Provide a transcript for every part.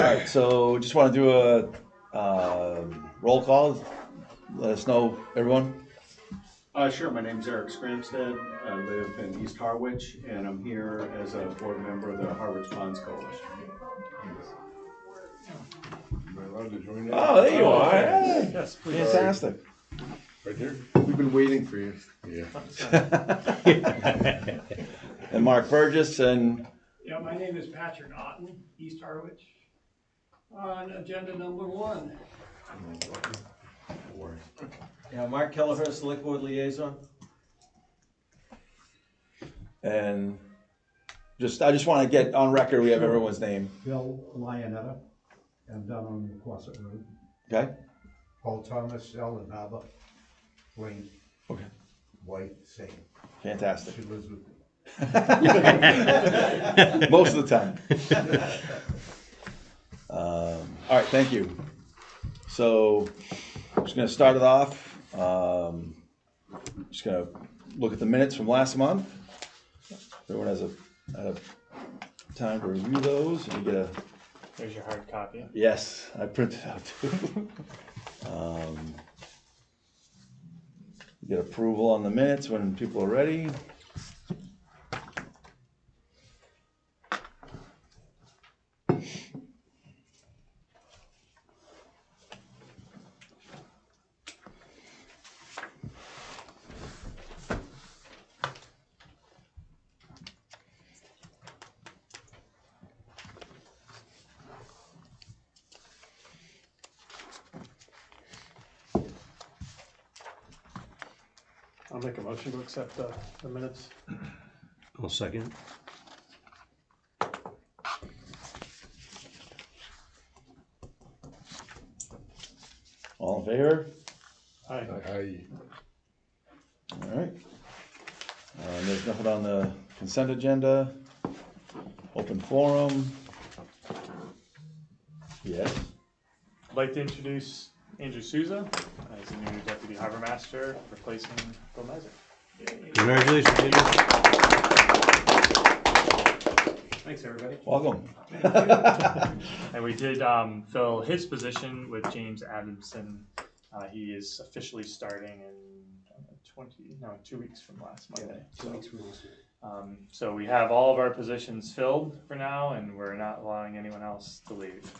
right, so just want to do a roll call. Let us know, everyone. Sure, my name's Eric Scramstead. I live in East Harwich, and I'm here as a board member of the Harwich Ponds Coalition. Am I allowed to join in? Oh, there you are. Yes, yes, please. Fantastic. Right here? We've been waiting for you. Yeah. And Mark Burgess and Yeah, my name is Patrick Otten, East Harwich. On agenda number 1. Yeah, Mark Kelleher, Select Board Liaison. I just want to get on record. We have everyone's name. Bill Lionetta, I'm down on the Quasset Road. Okay. Paul Thomas, Ellen Harbor, Wayne. Okay. White, same. Fantastic. She lives with me. Most of the time. All right, thank you. So, I'm just going to start it off. Just going to look at the minutes from last month. Everyone has had a time to review those. And you get There's your hard copy. Yes, I printed out too. You get approval on the minutes when people are ready. I'll make a motion to accept the minutes. I'll second. All in favor? Aye. Aye. All right. There's nothing on the consent agenda. Open forum. Yes. I'd like to introduce Andrew Souza as the new Deputy Harbor Master, replacing Bill Miser. Congratulations, Andrew. Thanks, everybody. Welcome. And we did fill his position with James Adamson. He is officially starting in 2 weeks from last Monday. 2 weeks from last week. So we have all of our positions filled for now, and we're not allowing anyone else to leave.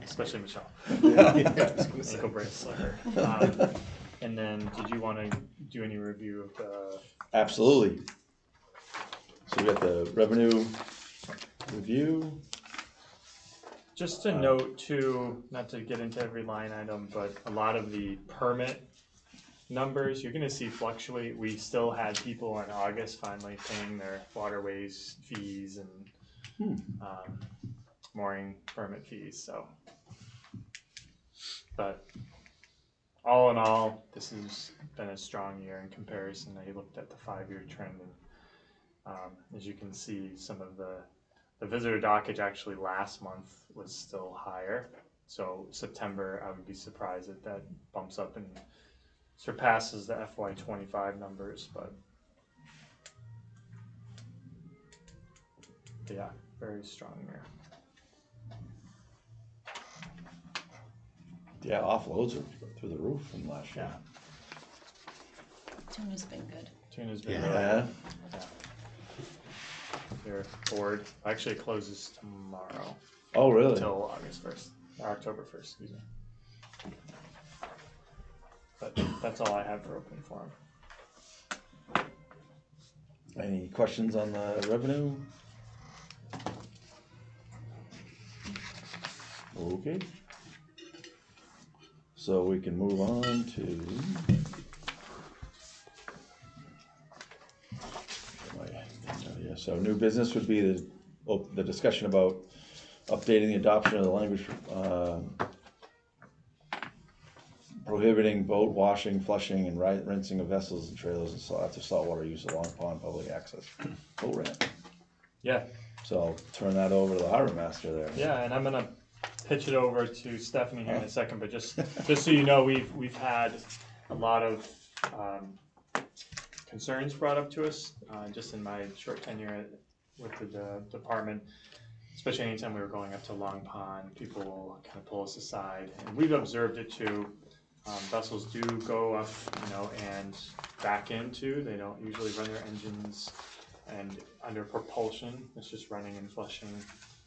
Especially Michelle. Ankle brace like her. And then, did you want to do any review of the? Absolutely. So we got the revenue review. Just to note too, not to get into every line item, but a lot of the permit numbers you're going to see fluctuate. We still had people in August finally paying their Waterways fees and mooring permit fees. So, but all in all, this has been a strong year in comparison. I looked at the 5-year trend, and as you can see, some of the visitor dockage actually last month was still higher. So September, I would be surprised if that bumps up and surpasses the FY25 numbers, but yeah, very strong year. Yeah, offloads are through the roof from last year. Tuna's been good. Tuna's been Yeah. Their board actually closes tomorrow. Oh, really? Until August 1st, or October 1st, excuse me. But that's all I have for open forum. Any questions on the revenue? Okay. So we can move on to so new business would be the discussion about updating the adoption of the language prohibiting boat washing, flushing, and rinsing of vessels and trailers and after saltwater use along pond public access boat ramp. Yeah. So I'll turn that over to the harbor master there. Yeah, and I'm gonna pitch it over to Stephanie here in a second, but just so you know, we've had a lot of concerns brought up to us just in my short tenure with the department. especially anytime we were going up to Long Pond, people will kind of pull us aside, and we've observed it too. Vessels do go up, and back into. They don't usually run their engines and under propulsion. It's just running and flushing,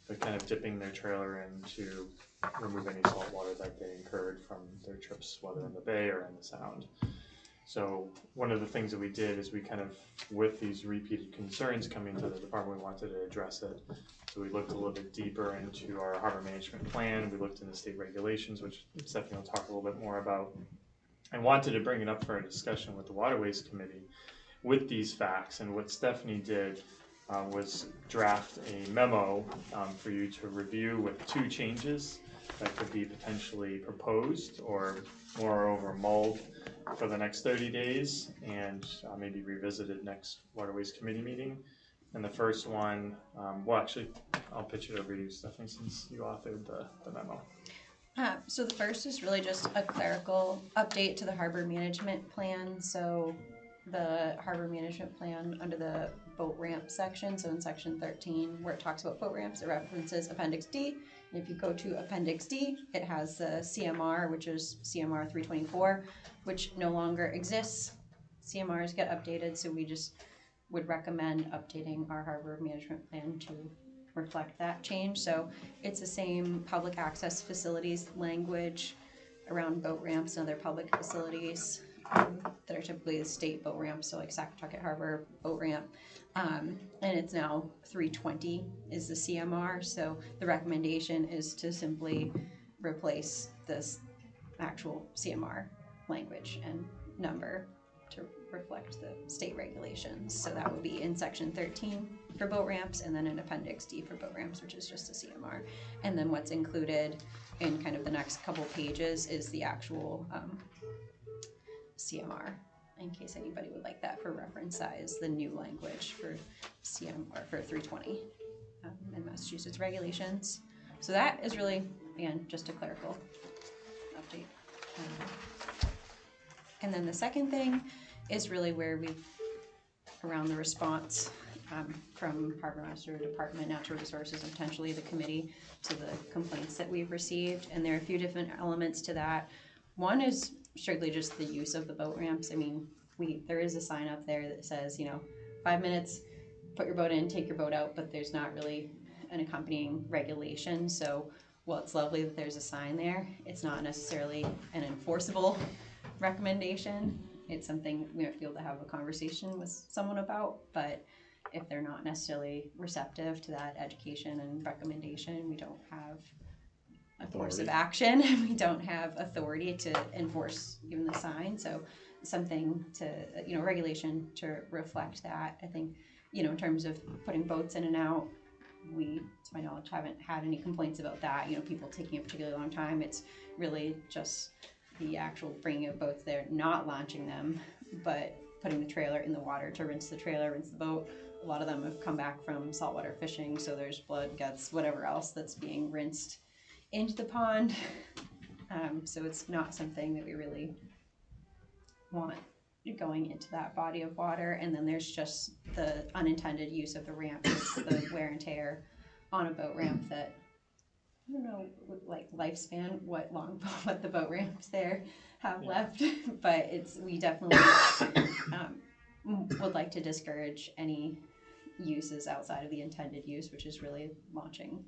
but kind of dipping their trailer in to remove any salt water that they incurred from their trips, whether in the bay or in the sound. So one of the things that we did is we kind of, with these repeated concerns coming to the department, we wanted to address it. So we looked a little bit deeper into our harbor management plan. We looked into state regulations, which Stephanie will talk a little bit more about, and wanted to bring it up for a discussion with the Waterways Committee with these facts. And what Stephanie did was draft a memo for you to review with 2 changes that could be potentially proposed or moreover mulled for the next 30 days and maybe revisited next Waterways Committee meeting. And the first one, well, actually, I'll pitch it over to you, Stephanie, since you authored the memo. So the first is really just a clerical update to the harbor management plan. So the harbor management plan under the boat ramp section, so in section 13 where it talks about boat ramps, it references appendix D. And if you go to appendix D, it has the CMR, which is CMR 324, which no longer exists. CMRs get updated, so we just would recommend updating our harbor management plan to reflect that change. So it's the same public access facilities language around boat ramps and other public facilities that are typically the state boat ramps, so like Saquatucket Harbor boat ramp. And it's now 320 is the CMR, so the recommendation is to simply replace this actual CMR language and number to reflect the state regulations. So that would be in section 13 for boat ramps, and then in appendix D for boat ramps, which is just a CMR. And then what's included in kind of the next couple pages is the actual CMR, in case anybody would like that for reference size, the new language for CMR for 320 in Massachusetts regulations. So that is really, again, just a clerical update. And then the second thing is really where we've, around the response from Harbor Master Department, Natural Resources, and potentially the committee to the complaints that we've received. And there are a few different elements to that. One is strictly just the use of the boat ramps. I mean, there is a sign up there that says, 5 minutes, put your boat in, take your boat out, but there's not really an accompanying regulation. So while it's lovely that there's a sign there, it's not necessarily an enforceable recommendation. It's something we might be able to have a conversation with someone about, but if they're not necessarily receptive to that education and recommendation, we don't have a course of action. We don't have authority to enforce even the sign. So something to, regulation to reflect that. I think, in terms of putting boats in and out, we, to my knowledge, haven't had any complaints about that. People taking a particularly long time. It's really just the actual bringing of boats there, not launching them, but putting the trailer in the water to rinse the trailer, rinse the boat. A lot of them have come back from saltwater fishing, so there's blood, guts, whatever else that's being rinsed into the pond. So it's not something that we really want going into that body of water. And then there's just the unintended use of the ramp, it's the wear and tear on a boat ramp that, I don't know, like lifespan, what the boat ramps there have left, but we definitely would like to discourage any uses outside of the intended use, which is really launching.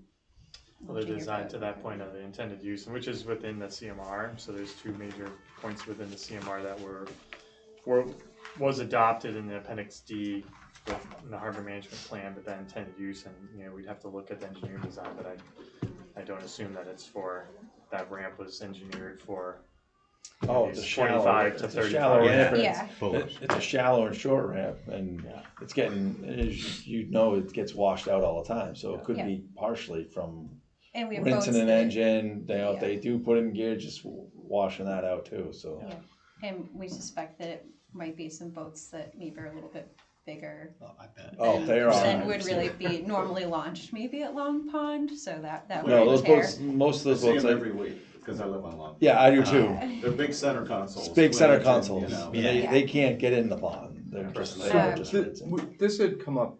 Well, they're designed to that point of the intended use, which is within the CMR. So there's 2 major points within the CMR that was adopted in the appendix D in the harbor management plan, but that intended use, and we'd have to look at the engineering design, but I don't assume that it's for, that ramp was engineered for It's a shallow, 25 to it's a 35. shallow ramp. and Yeah. It's a shallow and short ramp, and it's getting, it gets washed out all the time. So it could Yeah. be partially from And we have rinsing boats an that- engine. If they do put in gear, just washing that out too. So Yeah. And we suspect that it might be some boats that maybe are a little bit bigger I bet. they are. than would really be normally launched maybe at Long Pond, so that No, would those tear. boats. Most of I those see boats. them every week, because I live on Long. Yeah, I do too. They're big center consoles. It's big center twin engine, consoles. you know. They can't get in the pond. They're just Yeah. rinsing. This had come up,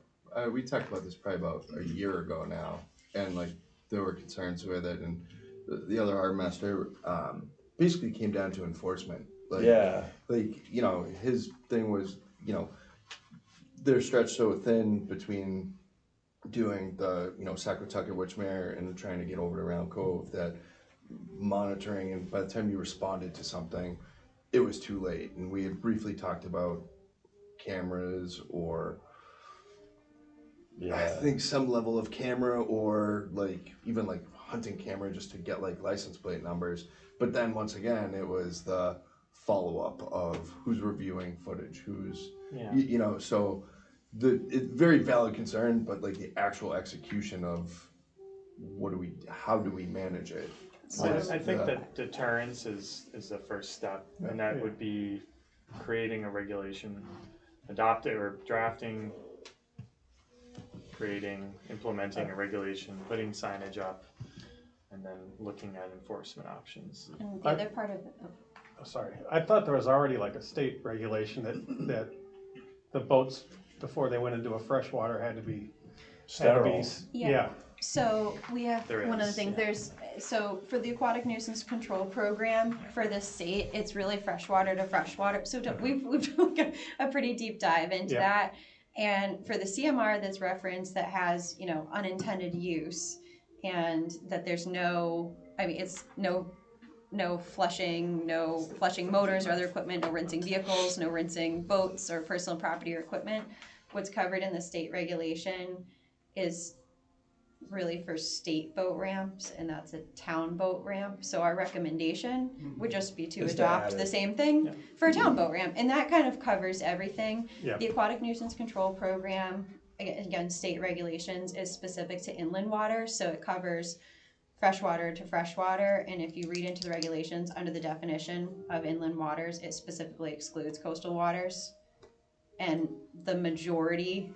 we talked about this probably about a year ago now, and like there were concerns with it, and the other harbor master basically came down to enforcement. Like, like you know, his thing was, you know, they're stretched so thin between doing the, you know, Saquatucket Witchmere and trying to get over to Round Cove that monitoring, and by the time you responded to something, it was too late. And we had briefly talked about cameras or I think some level of camera or like even like hunting camera just to get like license plate numbers. But then once again, it was the follow-up of who's reviewing footage, who's, you know, so it's very valid concern, but like the actual execution of how do we manage it? So I think that deterrence is the first step, and that would be creating a regulation, adopting or drafting, creating, implementing a regulation, putting signage up, and then looking at enforcement options. And the other part of it, Oh, sorry, I thought there was already like a state regulation that the boats before they went into a freshwater had to be Sterile. Yeah. So we have There one of the is, things, yeah. there's, so for the aquatic nuisance control program for the state, it's really freshwater to freshwater. So we've done a pretty deep dive into that. And for the CMR that's referenced that has, you know, unintended use and that there's no, I mean, it's no flushing motors or other equipment, no rinsing vehicles, no rinsing boats or personal property or equipment. What's covered in the state regulation is really for state boat ramps, and that's a town boat ramp. So our recommendation would just be to adopt the same thing for a town boat ramp, and that kind of covers everything. The aquatic nuisance control program, again, state regulations, is specific to inland water, so it covers freshwater to freshwater, and if you read into the regulations under the definition of inland waters, it specifically excludes coastal waters, and the majority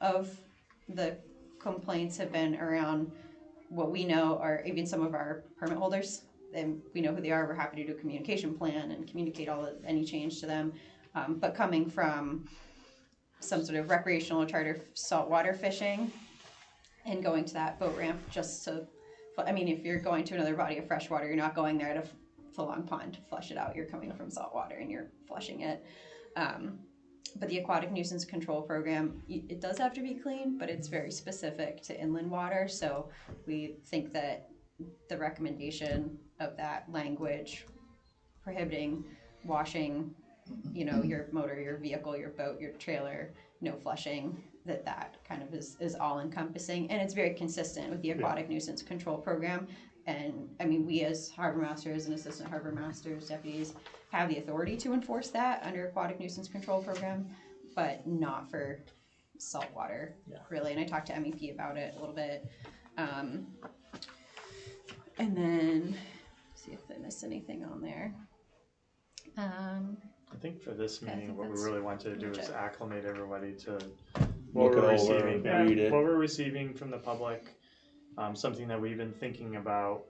of the complaints have been around what we know are even some of our permit holders, and we know who they are. We're happy to do a communication plan and communicate any change to them, but coming from some sort of recreational or charter saltwater fishing and going to that boat ramp just to, I mean, if you're going to another body of fresh water, you're not going there to full-on pond to flush it out. You're coming from saltwater and you're flushing it. But the aquatic nuisance control program, it does have to be clean, but it's very specific to inland water. So we think that the recommendation of that language prohibiting washing, you know, your motor, your vehicle, your boat, your trailer, no flushing, that kind of is all encompassing, and it's very consistent with the aquatic nuisance control program. And I mean, we as harbor masters and assistant harbor masters, deputies, have the authority to enforce that under aquatic nuisance control program, but not for saltwater, really. And I talked to MEP about it a little bit. And then see if I missed anything on there. I think for this I meeting, think what we that's really wanted to do is legit. acclimate everybody to Look what we're it over, receiving, read it. what we're receiving from the public, something that we've been thinking about,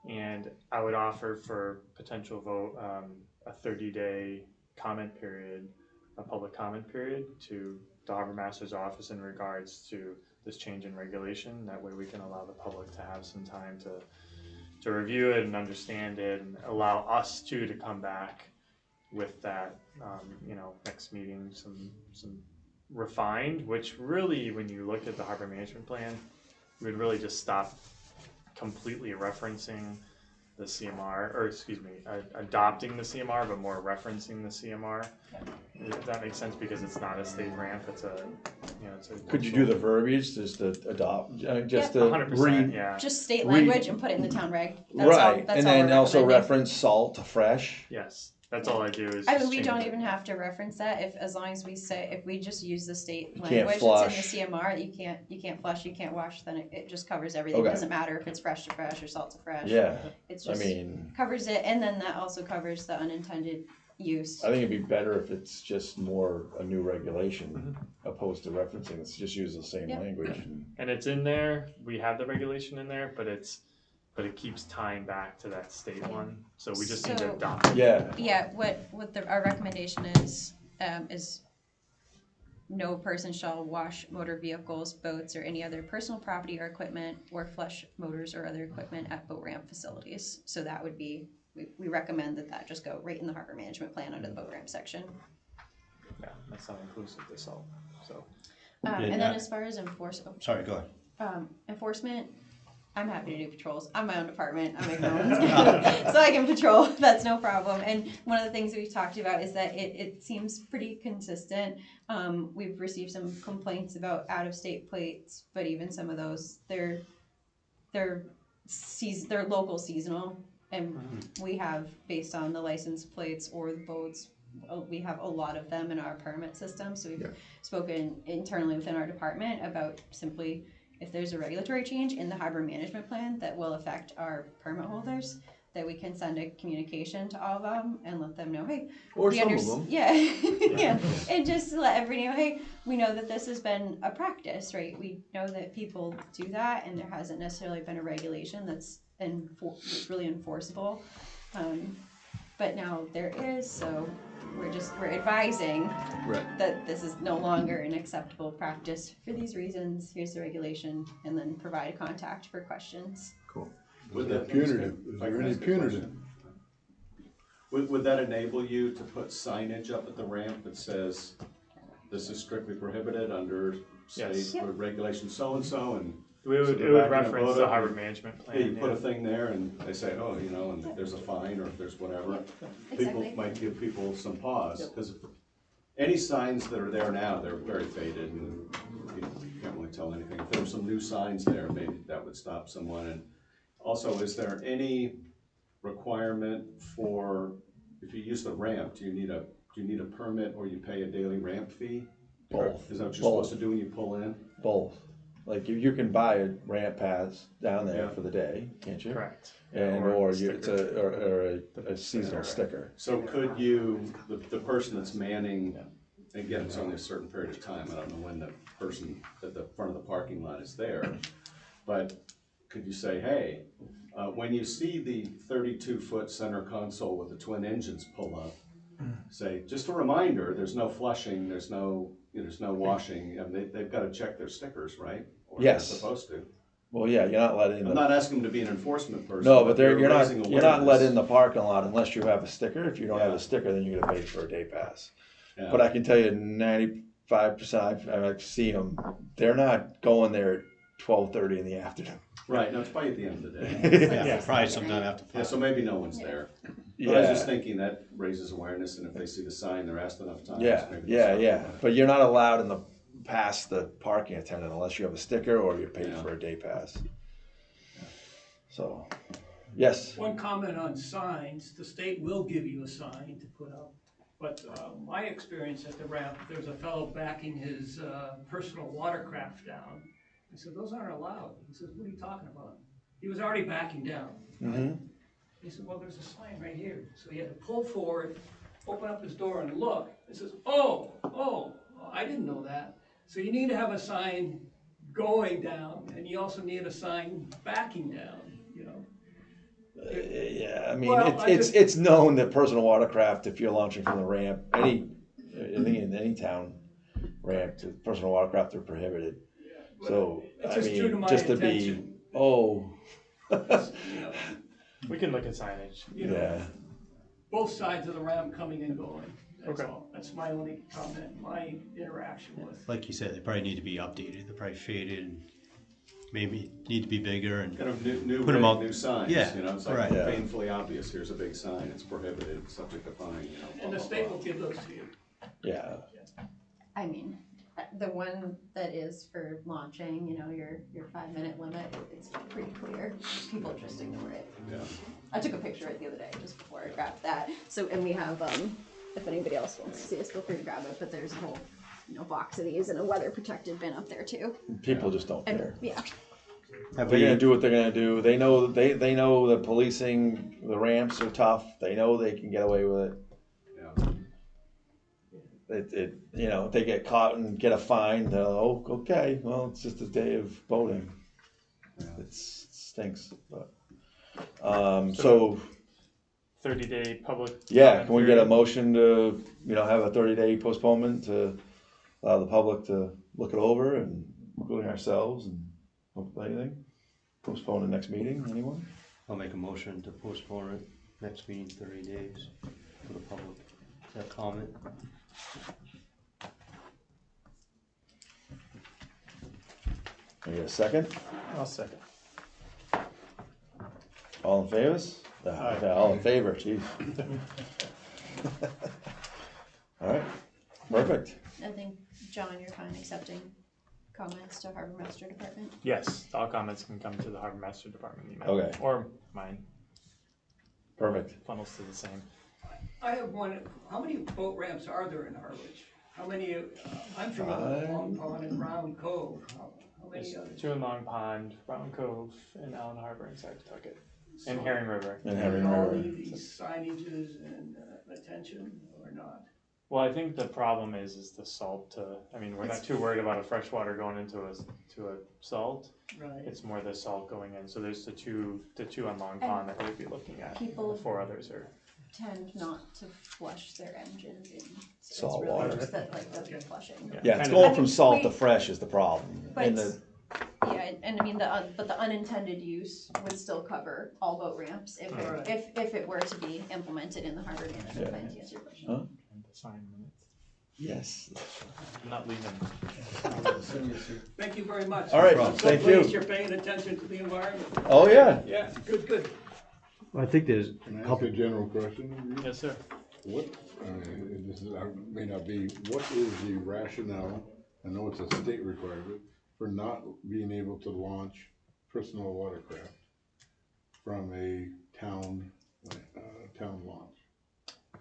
and I would offer for potential vote a 30-day comment period, a public comment period to the Harbor Master's office in regards to this change in regulation. That way we can allow the public to have some time to review it and understand it, and allow us to come back with that, you know, next meeting, some refined, which really, when you look at the harbor management plan, we would really just stop completely referencing the CMR, or excuse me, adopting the CMR, but more referencing the CMR. If that makes sense, because it's not a state ramp, it's a, you know, it's a. Could you do the verbiage just to adopt, just to 100%, read? yeah. Just state Read- language and put it in the town reg. Right, and then we're also recommending. reference salt to fresh. Yes, that's all I do is. I mean, just we change don't it. even have to reference that if we just use the state You can't language flush. that's in the CMR, you can't flush, you can't wash, then it just covers everything. It Okay. doesn't matter if it's fresh to fresh or salt to fresh. Yeah, It's I just mean, covers it, and then that also covers the unintended use. I think it'd be better if it's just more a new regulation opposed to referencing. Let's just use the same Yep. language. And it's in there, we have the regulation in there, but it keeps tying back to that state one, so we just need to So- adopt it. Yeah, Yeah, what our recommendation is no person shall wash motor vehicles, boats, or any other personal property or equipment, or flush motors or other equipment at boat ramp facilities. So that would be, we recommend that just go right in the harbor management plan under the boat ramp section. Yeah, that's not inclusive of salt, so. And then as far as Sorry, go ahead. enforcement, I'm happy to do patrols. I'm my own department. I make my own, so I can patrol. That's no problem. And one of the things we've talked about is that it seems pretty consistent. We've received some complaints about out-of-state plates, but even some of those, they're local seasonal, and we have, based on the license plates or the boats, we have a lot of them in our permit system. So we've spoken internally within our department about simply, if there's a regulatory change in the harbor management plan that will affect our permit holders, that we can send a communication to all of them and let them know, hey, Or some of them. yeah, yeah, and just to let everybody know, hey, we know that this has been a practice, right? We know that people do that, and there hasn't necessarily been a regulation that's really enforceable, but now there is. So we're advising that this is no longer an acceptable practice for these reasons. Here's the regulation, and then provide a contact for questions. Cool. Is there punitive, is there any punitive? Would that enable you to put signage up at the ramp that says, this is strictly prohibited under state Yes. regulation so-and-so, and It would So they're backing reference a boat the up harbor and- management yeah, plan. you put a thing there and they say, oh, you know, and if there's a fine or if there's whatever, people Exactly. might give people some pause, because any signs that are there now, they're very faded and you can't really tell anything. If there were some new signs there, maybe that would stop someone. And also, is there any requirement for, if you use the ramp, do you need a permit or you pay a daily ramp fee? Both. Is that what you're supposed to do when you pull in? Both. Like you can buy a ramp pass down there Yeah. for the day, can't you? Correct. And Or or a it's a seasonal sticker. So could you, the person that's manning, again, it's only a certain period of time, I don't know when the person at the front of the parking lot is there, but could you say, hey, when you see the 32-foot center console with the twin engines pull up, say, just a reminder, there's no flushing, there's no washing, and they've got to check their stickers, right? Or Yes. they're supposed to. Well, yeah, you're not letting I'm the not asking them to be an enforcement person. no, but they're you're raising not let awareness. in the parking lot unless you have a sticker. If you don't have Yeah. a sticker, then you're gonna pay for a day pass. Yeah. But I can tell you, 95% I've seen them. They're not going there at 12:30 in the afternoon. Right, no, it's probably at the end of the day. Yeah, probably sometime after Yeah, 5. so maybe no one's there. But I was just thinking that raises awareness, and if they see the sign, they're asked enough times. Yeah, maybe they'll yeah. stop. But you're not allowed past the parking attendant unless you have a sticker or you're paid Yeah. for a day pass. So, yes. One comment on signs, the state will give you a sign to put up, but my experience at the ramp, there's a fellow backing his personal watercraft down. I said, those aren't allowed. He says, what are you talking about? He was already backing down. Mm-hmm. He said, well, there's a sign right here. So he had to pull forward, open up his door and look. He says, oh, I didn't know that. So you need to have a sign going down, and you also need a sign backing down, you know. Yeah, I mean, Well, it's known that personal watercraft, if you're launching from the ramp, I think in any town ramp, personal watercraft are prohibited. So, It's I just true to mean, my just to be, attention. oh, You know, We can look at signage. you know, yeah. both sides of the ramp coming and going. That's Okay. all. That's my only comment, my interaction with. Like you said, they probably need to be updated. They're probably faded and maybe need to be bigger and Kind of new Put 'em out. new signs, Yeah, you know, it's like right. Yeah. painfully obvious, here's a big sign, it's prohibited, subject to fine, you know. blah, And the blah, state blah. will give those to you. Yeah, I mean, the one that is for launching, you know, your 5-minute limit, it's pretty clear. People just ignore it. Yeah. I took a picture of it the other day just before I grabbed that. So, and we have, if anybody else wants to see this, feel free to grab it. But there's a whole, box of these and a weather protected bin up there too. people just don't And care. yeah, have They're gonna we, do what they're gonna do. They know they know the policing, the ramps are tough. They know they can get away with it. Yeah. If they get caught and get a fine, they'll, oh, okay, well, it's just a day of boating. It stinks, but, so, 30-day public. yeah, comment can we get a period. motion to, have a 30-day postponement to allow the public to look it over, and including ourselves, and anything. Postpone the next meeting, anyone? I'll make a motion to postpone it next meeting 30 days for the public. Is that comment? Can I get a second? I'll second. All in favor? Aye. Okay, all in favor, chief. All right, perfect. I think, John, you're fine accepting comments to Harbor Master Department? Yes, all comments can come to the Harbor Master Department email. Okay. Or mine. Perfect. Funnels to the same. I have one, how many boat ramps are there in Harwich? How many, I'm familiar with Long Pond and Round Cove, how many others? 2 in Long Pond, Round Cove, and Allen Harbor in Pawtucket, and Herring River. And Herring All River. need these signages and attention, or not? Well, I think the problem is the salt. I mean, we're not too worried about a freshwater going into a salt. Right. It's more the salt going in. So there's the two on Long Pond that we'd be looking at. People- The 4 others are. Tend not to flush their engines in Salt really water. just that, like the flushing. Yeah, it's Kind going of- from salt to Wait. fresh is the problem. But And it's- Yeah, and I mean, but the unintended use would still cover all boat ramps if Right. if it were to be implemented in the harbor management plan, to answer your question. Huh? And the sign minutes. Yes. I'm not leaving. Thank you very much. All right, I'm so thank you. pleased you're paying attention to the environment. Oh, yeah. Yeah, good. I think there's Can I a ask couple, a general question? Yes, sir. What, this is, may not be, what is the rationale, I know it's a state requirement, for not being able to launch personal watercraft from a town launch?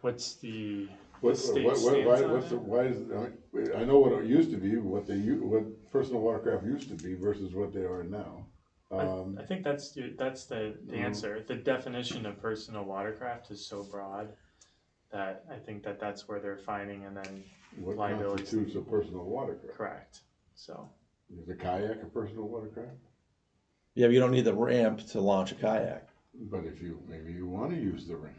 What's the Why state stance on what's the, it? why is, I know what it used to be, what personal watercraft used to be versus what they are now. I think that's the answer. The definition of personal watercraft is so broad that I think that's where they're finding, and then What liabilities. constitutes a personal watercraft? Correct. So Is a kayak a personal watercraft? Yeah, but you don't need the ramp to launch a kayak. But if maybe you wanna use the ramp.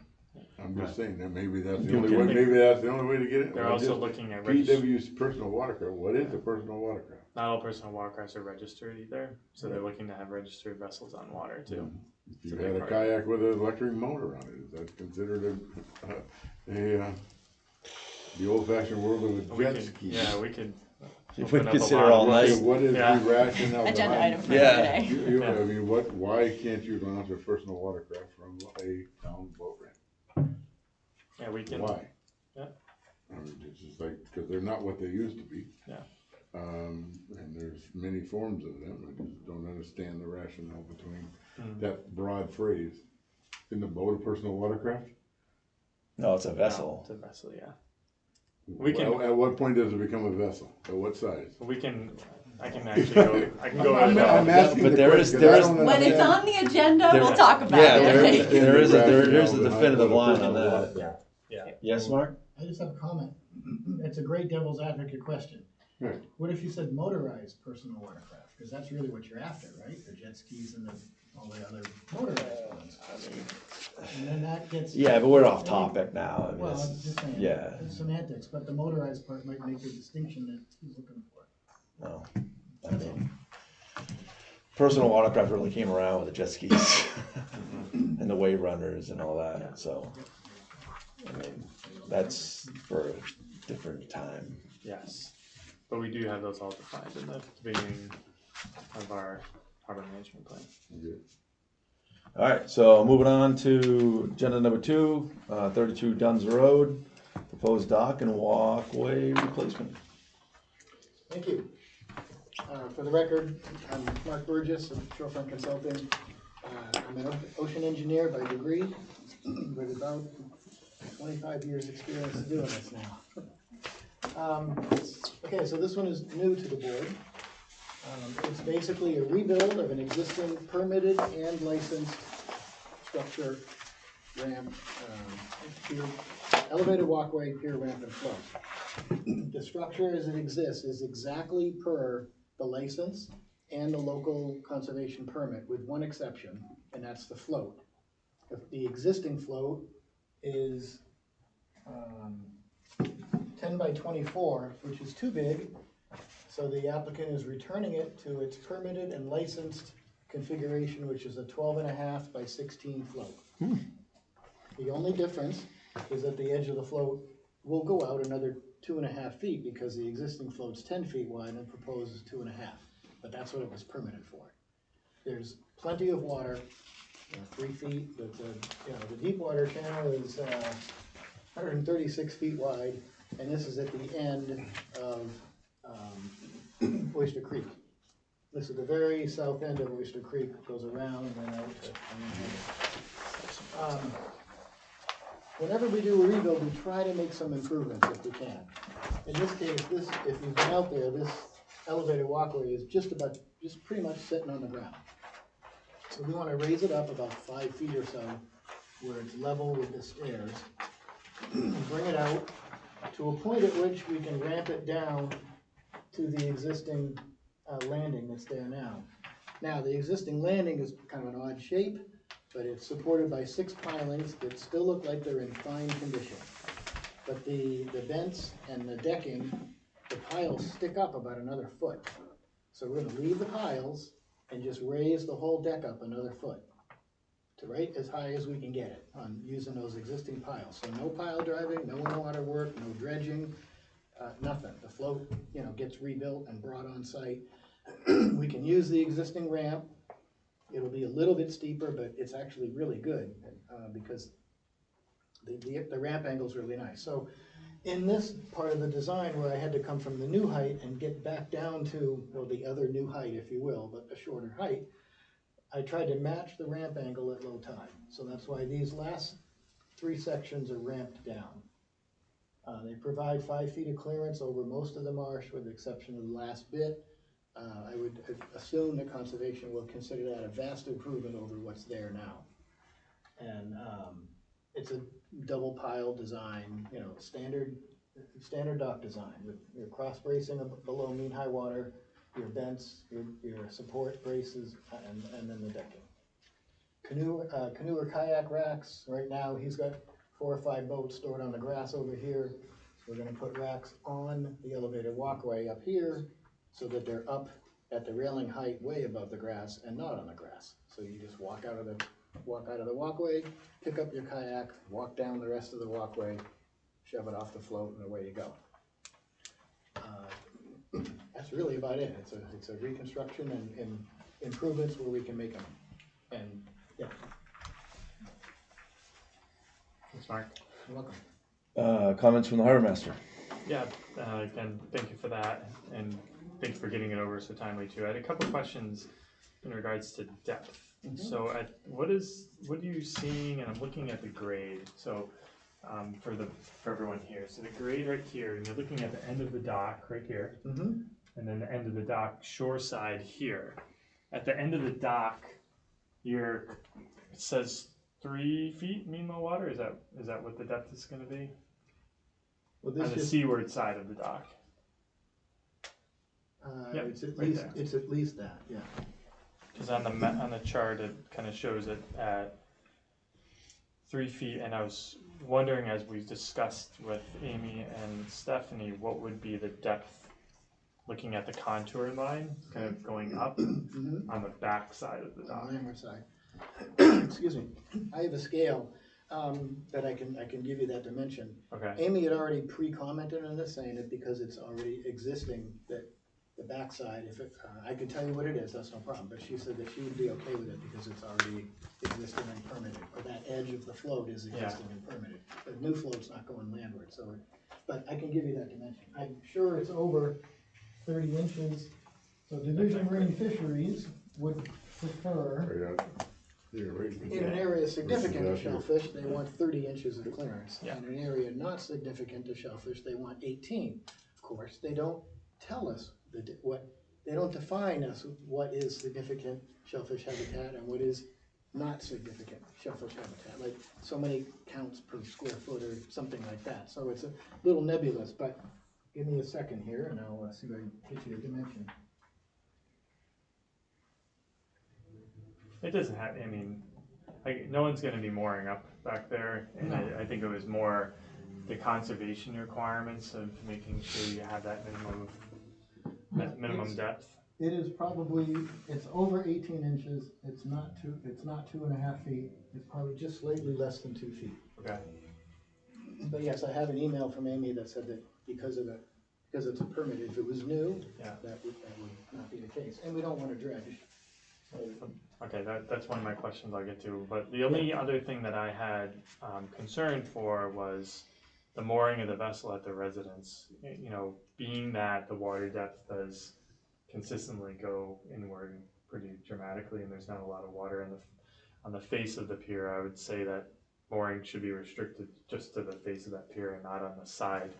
I'm just saying that maybe that's the You only can- way, maybe that's the only way to get it. they're Or also just looking at PW's personal watercraft, what is a personal watercraft? not all personal watercrafts are registered either, so they're looking to have registered vessels on water too. If you had a kayak with an electric motor on it, is that considered the old fashioned world of a We jet could, ski? yeah, we could. You open would up a consider lot of all this. night. What is the Yeah. rationale Agenda behind? item for Yeah. today. I mean, why can't you launch a personal watercraft from a town boat ramp? Yeah, we can. Why? Yeah. I mean, it's just like, cause they're not what they used to be. Yeah. And there's many forms of them, I just don't understand the rationale between Mm. that broad phrase. In the boat, a personal watercraft? No, it's a No, vessel. it's a vessel, yeah. We can- At what point does it become a vessel? At what size? We can. I can actually go. I can go. I'm asking But the there question, is- 'cause there I is- don't When it's understand. on the agenda, There- we'll talk about Yeah, it. there's a Rationale definitive behind line on personal that. watercraft. Yeah. Yes, Mark? I just have a comment. It's a great devil's advocate question. Right. What if you said motorized personal watercraft? Because that's really what you're after, right? The jet skis and all the other motorized ones. And then that gets. Yeah, but we're off topic now. I mean, Well, this I'm is- just saying. yeah. It's semantics, but the motorized part might make the distinction that he's looking for. No, I mean, personal watercraft really came around with the jet skis and the wave runners and all that, so. I mean, that's for a different time. Yes, but we do have those all defined in the beginning of our harbor management plan. All right, so moving on to agenda number 2, 32 Duns Road, proposed dock and walkway replacement. Thank you. For the record, I'm Mark Burgess of Shorefront Consulting. I'm an ocean engineer by degree, with about 25 years' experience doing this now. Okay, so this one is new to the board. It's basically a rebuild of an existing permitted and licensed structure, ramp, pier, elevated walkway, pier, ramp, and float. The structure as it exists is exactly per the license and the local conservation permit, with one exception, and that's the float. The existing float is 10 by 24, which is too big, so the applicant is returning it to its permitted and licensed configuration, which is a 12.5 by 16 float. The only difference is that the edge of the float will go out another 2.5 feet because the existing float's 10 feet wide and proposed is 2.5, but that's what it was permitted for. There's plenty of water, 3 feet, but the deep water channel is 136 feet wide, and this is at the end of Oyster Creek. This is the very south end of Oyster Creek, goes around and then out to. Whenever we do a rebuild, we try to make some improvements if we can. In this case, if you've been out there, this elevated walkway is just pretty much sitting on the ground. So we want to raise it up about 5 feet or so, where it's level with the stairs. Bring it out to a point at which we can ramp it down to the existing landing that's there now. Now, the existing landing is kind of an odd shape, but it's supported by 6 pilings that still look like they're in fine condition. But the vents and the decking, the piles stick up about another foot. So we're gonna leave the piles and just raise the whole deck up another foot to right as high as we can get it on using those existing piles. So no pile driving, no water work, no dredging, nothing. The float, gets rebuilt and brought on site. We can use the existing ramp. It'll be a little bit steeper, but it's actually really good because the ramp angle is really nice. So in this part of the design where I had to come from the new height and get back down to, well, the other new height, if you will, but a shorter height, I tried to match the ramp angle at low tide. So that's why these last 3 sections are ramped down. They provide 5 feet of clearance over most of the marsh with the exception of the last bit. I would assume that conservation will consider that a vast improvement over what's there now. And it's a double pile design, standard dock design with your cross bracing below mean high water, your vents, your support braces, and then the decking. Canoe or kayak racks. Right now he's got 4 or 5 boats stored on the grass over here. We're going to put racks on the elevated walkway up here so that they're up at the railing height way above the grass and not on the grass. So you just walk out of the walkway, pick up your kayak, walk down the rest of the walkway, shove it off the float, and away you go. That's really about it. It's a reconstruction and improvements where we can make them. And yeah. Thanks, Mark. You're welcome. Comments from the harbor master? Yeah, again, thank you for that, and thanks for getting it over so timely too. I had a couple questions in regards to depth. So what are you seeing, and I'm looking at the grade, so for everyone here. So the grade right here, and you're looking at the end of the dock right here, and then the end of the dock shore side here. At the end of the dock, it says 3 feet mean low water. Is that what the depth is going to be? Well, this on the seaward side of the dock. Yep, it's at least that, yeah. Because on the chart it kind of shows it at 3 feet, and I was wondering, as we discussed with Amy and Stephanie, what would be the depth, looking at the contour line, kind of going up on the back side of the dock. On the landward side. Excuse me. I have a scale that I can give you that dimension. Okay. Amy had already pre-commented on this, saying that because it's already existing, that the backside, if it, I could tell you what it is, that's no problem, but she said that she would be okay with it because it's already existing and permitted, or that edge of the float is existing and permitted. The new float's not going landward, so, but I can give you that dimension. I'm sure it's over 30 inches, so Division Marine Fisheries would prefer, in an area significant to shellfish, they want 30 inches of clearance. Yeah. In an area not significant to shellfish, they want 18. Of course, they don't tell us they don't define us what is significant shellfish habitat and what is not significant shellfish habitat, like so many counts per square foot or something like that. So it's a little nebulous, but give me a second here and I'll see if I can get you a dimension. It doesn't have, I mean, no one's going to be mooring up back there, and No. I think it was more the conservation requirements of making sure you have that minimum depth? It is probably, it's over 18 inches, it's not 2.5 feet, it's probably just slightly less than 2 feet. Okay. But yes, I have an email from Amy that said that because it's a permit, if it was new, Yeah. that would not be the case, and we don't want to dredge. Okay, that's one of my questions I'll get to, but the only other thing that I had concern for was the mooring of the vessel at the residence. You know, being that the water depth does consistently go inward pretty dramatically, and there's not a lot of water on the face of the pier, I would say that mooring should be restricted just to the face of that pier and not on the side.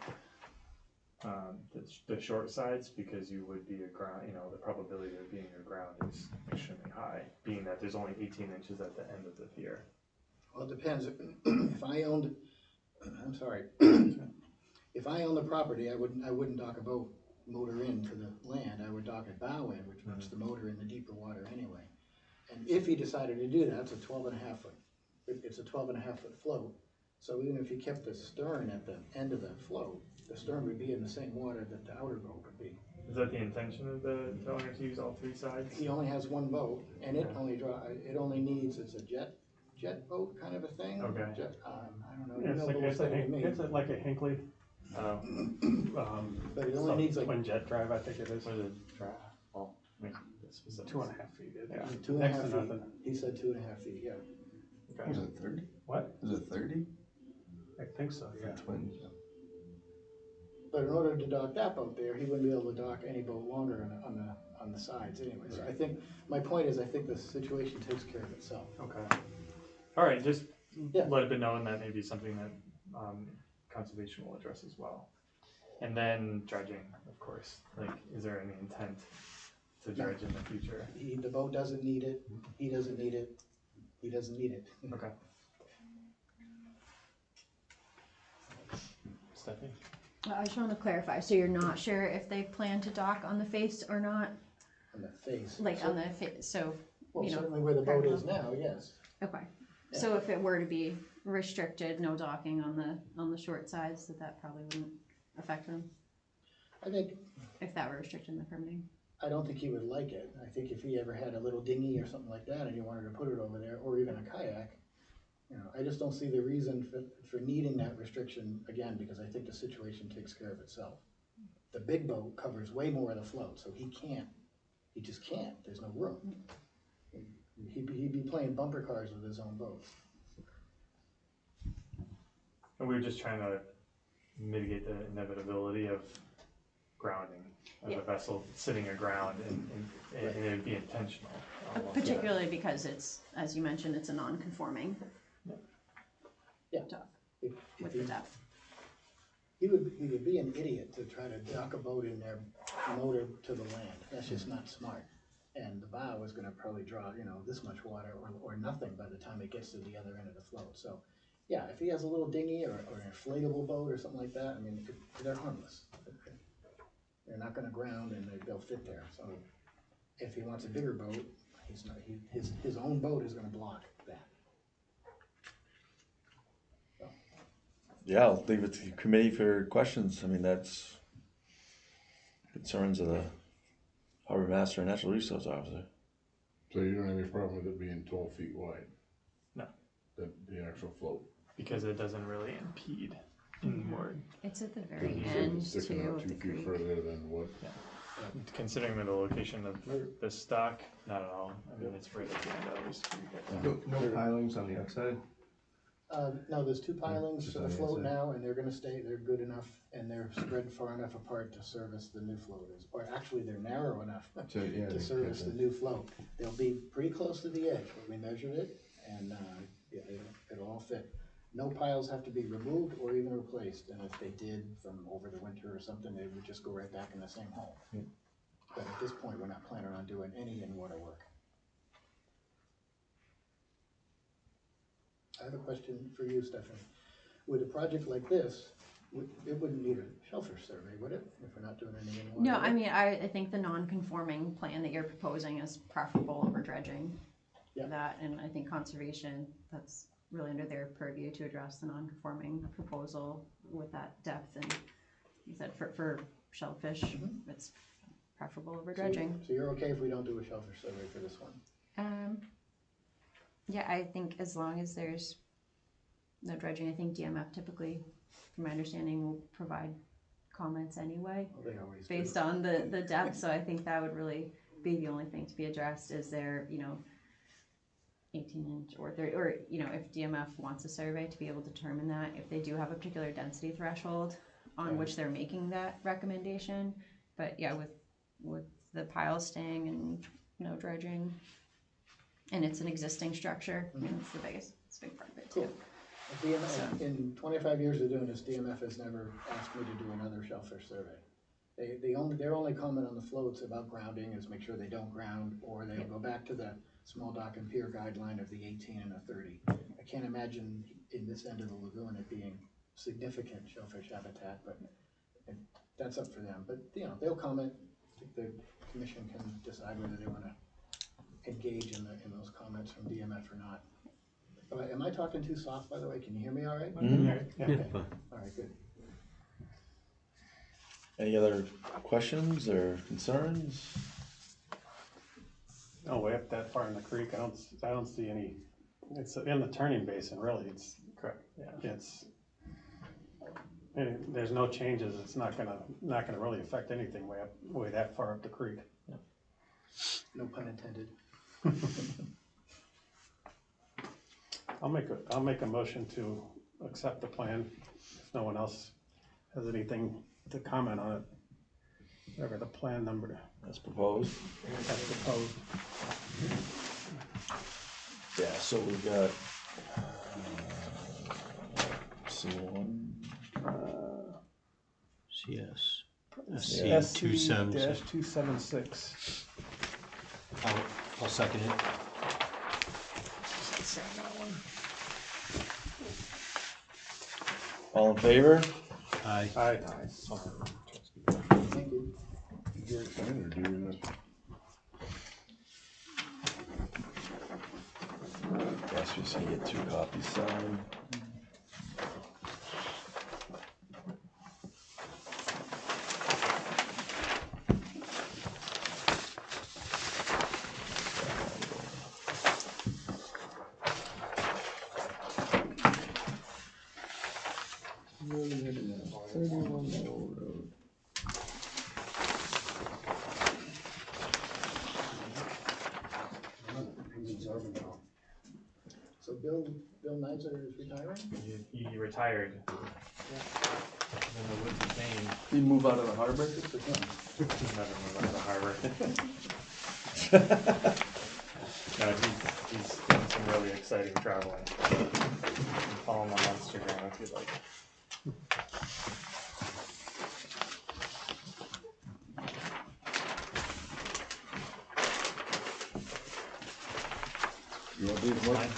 The short sides, because you would be aground, you know, the probability of being aground is extremely high, being that there's only 18 inches at the end of the pier. Well, it depends. If I owned, I'm sorry, if I owned the property, I wouldn't dock a boat motor into the land. I would dock a bow in, which puts the motor in the deeper water anyway. And if he decided to do that, it's a 12.5 foot. It's a 12.5 foot float. So even if you kept the stern at the end of the float, the stern would be in the same water that the outer boat would be. Is that the intention of the owner to use all three sides? He only has one boat, and it only needs, it's a jet boat kind of a thing. Okay. I don't know. Yeah, You know the whole thing with me. it's like a Hinckley. But it only needs like twin jet drive, I think it is. What is it? Draft? Well, make the specifics. 2.5 feet. Yeah. 2.5 Next to feet. nothing. He said 2.5 feet, yeah. Okay. Was it 30? What? Was it 30? I think so, yeah. Twins. But in order to dock that boat there, he wouldn't be able to dock any boat longer on the sides anyway. So I think, my point is, I think the situation takes care of itself. Okay. All right, just Yeah. let it be known that may be something that conservation will address as well. And then dredging, of course. Like, is there any intent to dredge in the future? The boat doesn't need it, he doesn't need it, he doesn't need it. Okay. Stephanie? I just want to clarify, so you're not sure if they plan to dock on the face or not? On the face. Like on the face, so, Well, you know, certainly where the boat is now, yes. okay. So if it were to be restricted, no docking on the short sides, that probably wouldn't affect them, I think, if that were restricted in the permitting. I don't think he would like it. I think if he ever had a little dinghy or something like that and he wanted to put it over there, or even a kayak, you know, I just don't see the reason for needing that restriction again, because I think the situation takes care of itself. The big boat covers way more of the float, so he just can't, there's no room. He'd be playing bumper cars with his own boat. And we were just trying to mitigate the inevitability of grounding of a vessel sitting aground, and it would be intentional. almost. Particularly because it's, as you mentioned, it's a non-conforming Yeah. dock If with he- the depth. He would be an idiot to try to dock a boat in there, motor to the land. That's just not smart. And the bow is gonna probably draw, you know, this much water or nothing by the time it gets to the other end of the float. So, yeah, if he has a little dinghy or an inflatable boat or something like that, I mean, they're harmless. They're not gonna ground and they'll fit there. So if he wants a bigger boat, his own boat is gonna block that. Yeah, I'll leave it to the committee for questions. I mean, that's concerns of the harbor master and natural resource officer. So you don't have any problem with it being 12 feet wide? No. The actual float? Because it doesn't really impede inward. It's at the very Because end it's sticking too out of 2 the feet creek. further than what? Considering the location of this dock, not at all. I mean, it's right at the end of this creek. No pilings on the outside? No, there's 2 pilings just to the on the float inside. now, and they're gonna stay, they're good enough, and they're spread far enough apart to service the new floaters. Or actually, they're narrow enough to service the new float. They'll be pretty close to the edge, but we measured it, and, yeah, it'll all fit. No piles have to be removed or even replaced, and if they did from over the winter or something, they would just go right back in the same hole. But at this point, we're not planning on doing any in-water work. I have a question for you, Stephanie. With a project like this, it wouldn't need a shellfish survey, would it, if we're not doing any in-water No, work? I mean, I think the non-conforming plan that you're proposing is preferable over dredging. Yeah. That, and I think conservation, that's really under their purview to address the non-conforming proposal. with that depth, and you said for shellfish, it's preferable over dredging. So you're okay if we don't do a shellfish survey for this one? Yeah, I think as long as there's no dredging, I think DMF typically, from my understanding, will provide comments anyway, Well, they always do. based on the depth, so I think that would really be the only thing to be addressed. Is there, 18-inch or 30, or, if DMF wants a survey to be able to determine that, if they do have a particular density threshold on which they're making that recommendation. But yeah, with the pile staying and no dredging, and it's an existing structure, it's it's a big part of it too. Cool. DMF, in 25 years of doing this, DMF has never asked me to do another shellfish survey. Their only comment on the floats about grounding is make sure they don't ground, or they'll go back to the small dock and pier guideline of the 18 and the 30. I can't imagine in this end of the lagoon it being significant shellfish habitat, but that's up for them. But they'll comment. I think the commission can decide whether they want to engage in those comments from DMF or not. Am I talking too soft, by the way? Can you hear me all right? Yeah. Okay. All right, good. Any other questions or concerns? No, way up that far in the creek, I don't see any. It's in the turning basin, really. It's correct. Yeah. There's no changes. It's not gonna really affect anything way that far up the creek. Yeah. No pun intended. I'll make a motion to accept the plan if no one else has anything to comment on it. Whatever the plan number As proposed. that's proposed. Yeah, so we got C1. CS. SC 276. 276. I'll second it. All in favor? Aye. Aye. Thank you. Did you already sign or do you not? Guess we just gonna get 2 copies signed. So Bill Nizer is retiring? He retired. I don't know what he's saying. Did you move out of the harbor? Never move out of the harbor. No, he's done some really exciting traveling. You can follow him on Instagram if you'd like. You want these, Mark?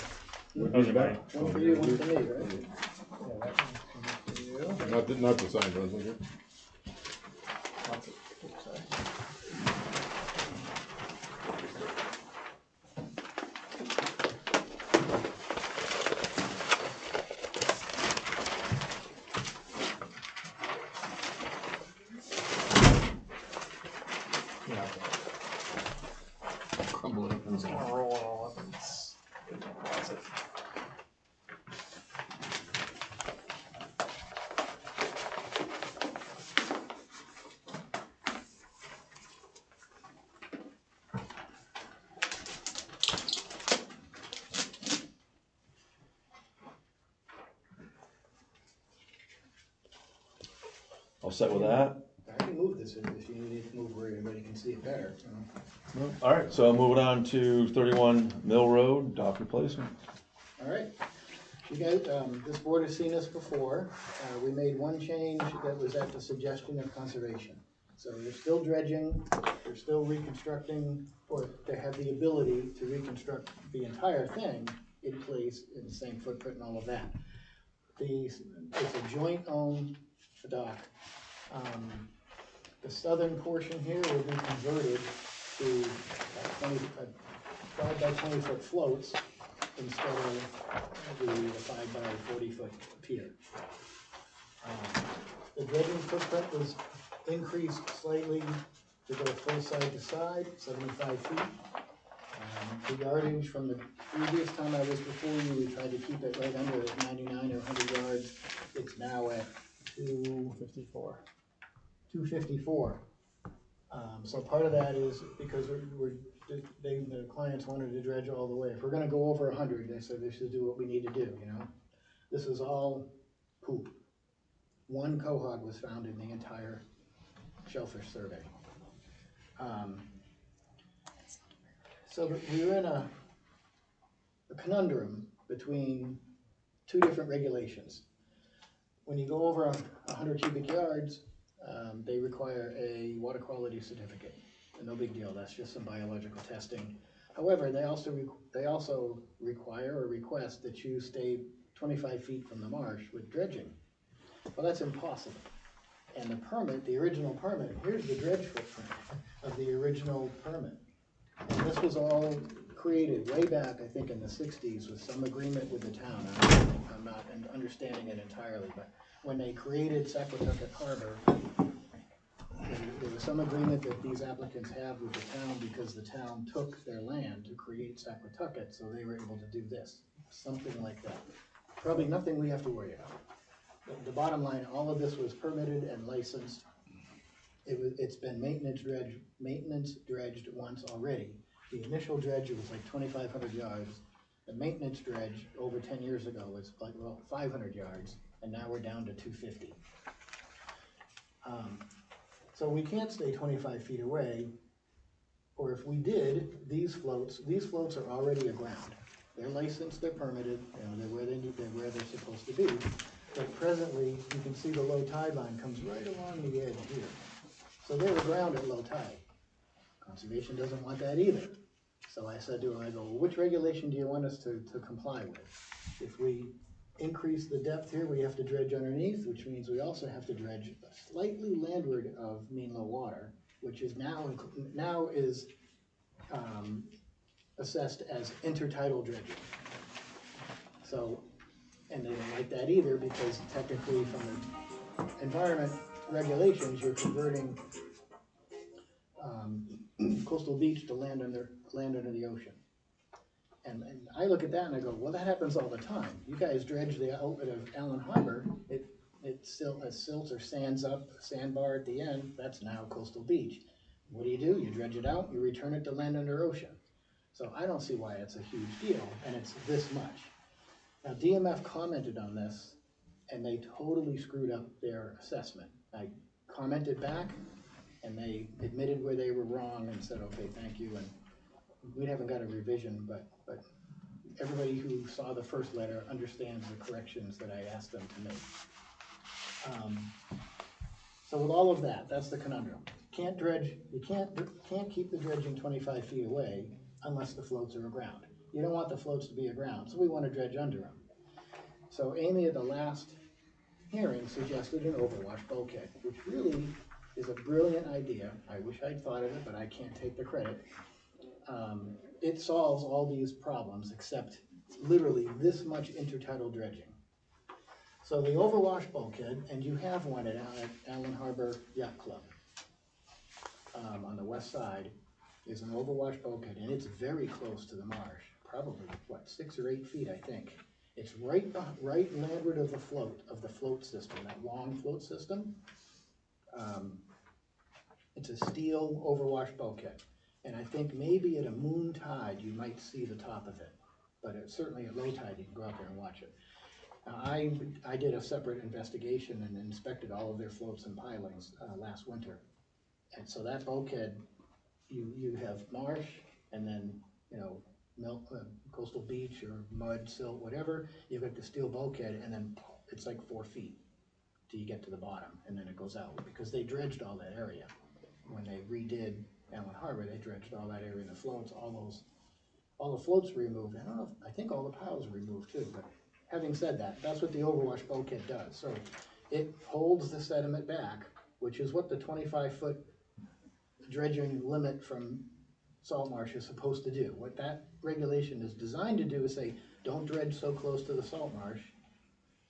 Those are mine. One for you, one for me, right? Not the signed ones, okay? Yeah. Crumble it up I'm just gonna roll it all up and put it in the closet. All set with that? I can move this if you need to move where everybody can see it better. All right, so moving on to 31 Mill Road, dock replacement. All right. You guys, this board has seen this before. We made one change that was at the suggestion of conservation. So they're still dredging, they're still reconstructing, or they have the ability to reconstruct the entire thing in place in the same footprint and all of that. It's a joint owned dock. The southern portion here will be converted to 5 by 20 foot floats instead of the 5 by 40 foot pier. The dredging footprint was increased slightly to go full side to side, 75 feet. The yardage from the previous time I was before you, we tried to keep it right under 99 or 100 yards. It's now at 254. 254. So part of that is because the clients wanted to dredge all the way. If we're gonna go over 100, they said they should do what we need to do, you know? This is all poop. One quahog was found in the entire shellfish survey. So we were in a conundrum between two different regulations. When you go over 100 cubic yards, they require a water quality certificate. And no big deal, that's just some biological testing. However, they also require or request that you stay 25 feet from the marsh with dredging. Well, that's impossible. And the permit, the original permit, here's the dredge footprint of the original permit. And this was all created way back, I think in the 60s, with some agreement with the town. I'm not understanding it entirely, but when they created Sequatucket Harbor, there was some agreement that these applicants have with the town because the town took their land to create Sequatucket, so they were able to do this, something like that. Probably nothing we have to worry about. The bottom line, all of this was permitted and licensed. It's been maintenance dredged once already. The initial dredge was like 2,500 yards. The maintenance dredge over 10 years ago was like, well, 500 yards, and now we're down to 250. So we can't stay 25 feet away, or if we did, these floats are already aground. They're licensed, they're permitted, and they're where they're supposed to be. But presently, you can see the low tide line comes right along the edge here. So they're aground at low tide. Conservation doesn't want that either. So I said to him, I go, well, which regulation do you want us to comply with? If we increase the depth here, we have to dredge underneath, which means we also have to dredge slightly landward of mean low water, which is now is assessed as intertidal dredging. So, and they don't like that either because technically from the environment regulations, you're converting coastal beach to land under the ocean. And I look at that and I go, well, that happens all the time. You guys dredge the outlet of Allen Harbor, it still has silts or sands up, sandbar at the end, that's now coastal beach. What do? You dredge it out, you return it to land under ocean. So I don't see why it's a huge deal, and it's this much. Now DMF commented on this, and they totally screwed up their assessment. I commented back, and they admitted where they were wrong and said, okay, thank you, and we haven't got a revision, but everybody who saw the first letter understands the corrections that I asked them to make. So with all of that, that's the conundrum. Can't dredge, you can't keep the dredging 25 feet away unless the floats are aground. You don't want the floats to be aground, so we want to dredge under them. So Amy at the last hearing suggested an overwash bulkhead, which really is a brilliant idea. I wish I'd thought of it, but I can't take the credit. It solves all these problems except literally this much intertidal dredging. So the overwash bulkhead, and you have one at Allen Harbor Yacht Club on the west side, is an overwash bulkhead, and it's very close to the marsh, probably, what, 6 or 8 feet, I think. It's right landward of the float system, that long float system. It's a steel overwash bulkhead. And I think maybe at a moon tide, you might see the top of it. But certainly at low tide, you can go out there and watch it. I did a separate investigation and inspected all of their floats and pilings last winter. And so that bulkhead, you have marsh, and then, you know, coastal beach or mud, silt, whatever. You've got the steel bulkhead, and then it's like 4 feet till you get to the bottom, and then it goes out. Because they dredged all that area. When they redid Allen Harbor, they dredged all that area in the floats, all the floats were removed. I think all the piles were removed too, but having said that, that's what the overwash bulkhead does. So it holds the sediment back, which is what the 25-foot dredging limit from salt marsh is supposed to do. What that regulation is designed to do is say, don't dredge so close to the salt marsh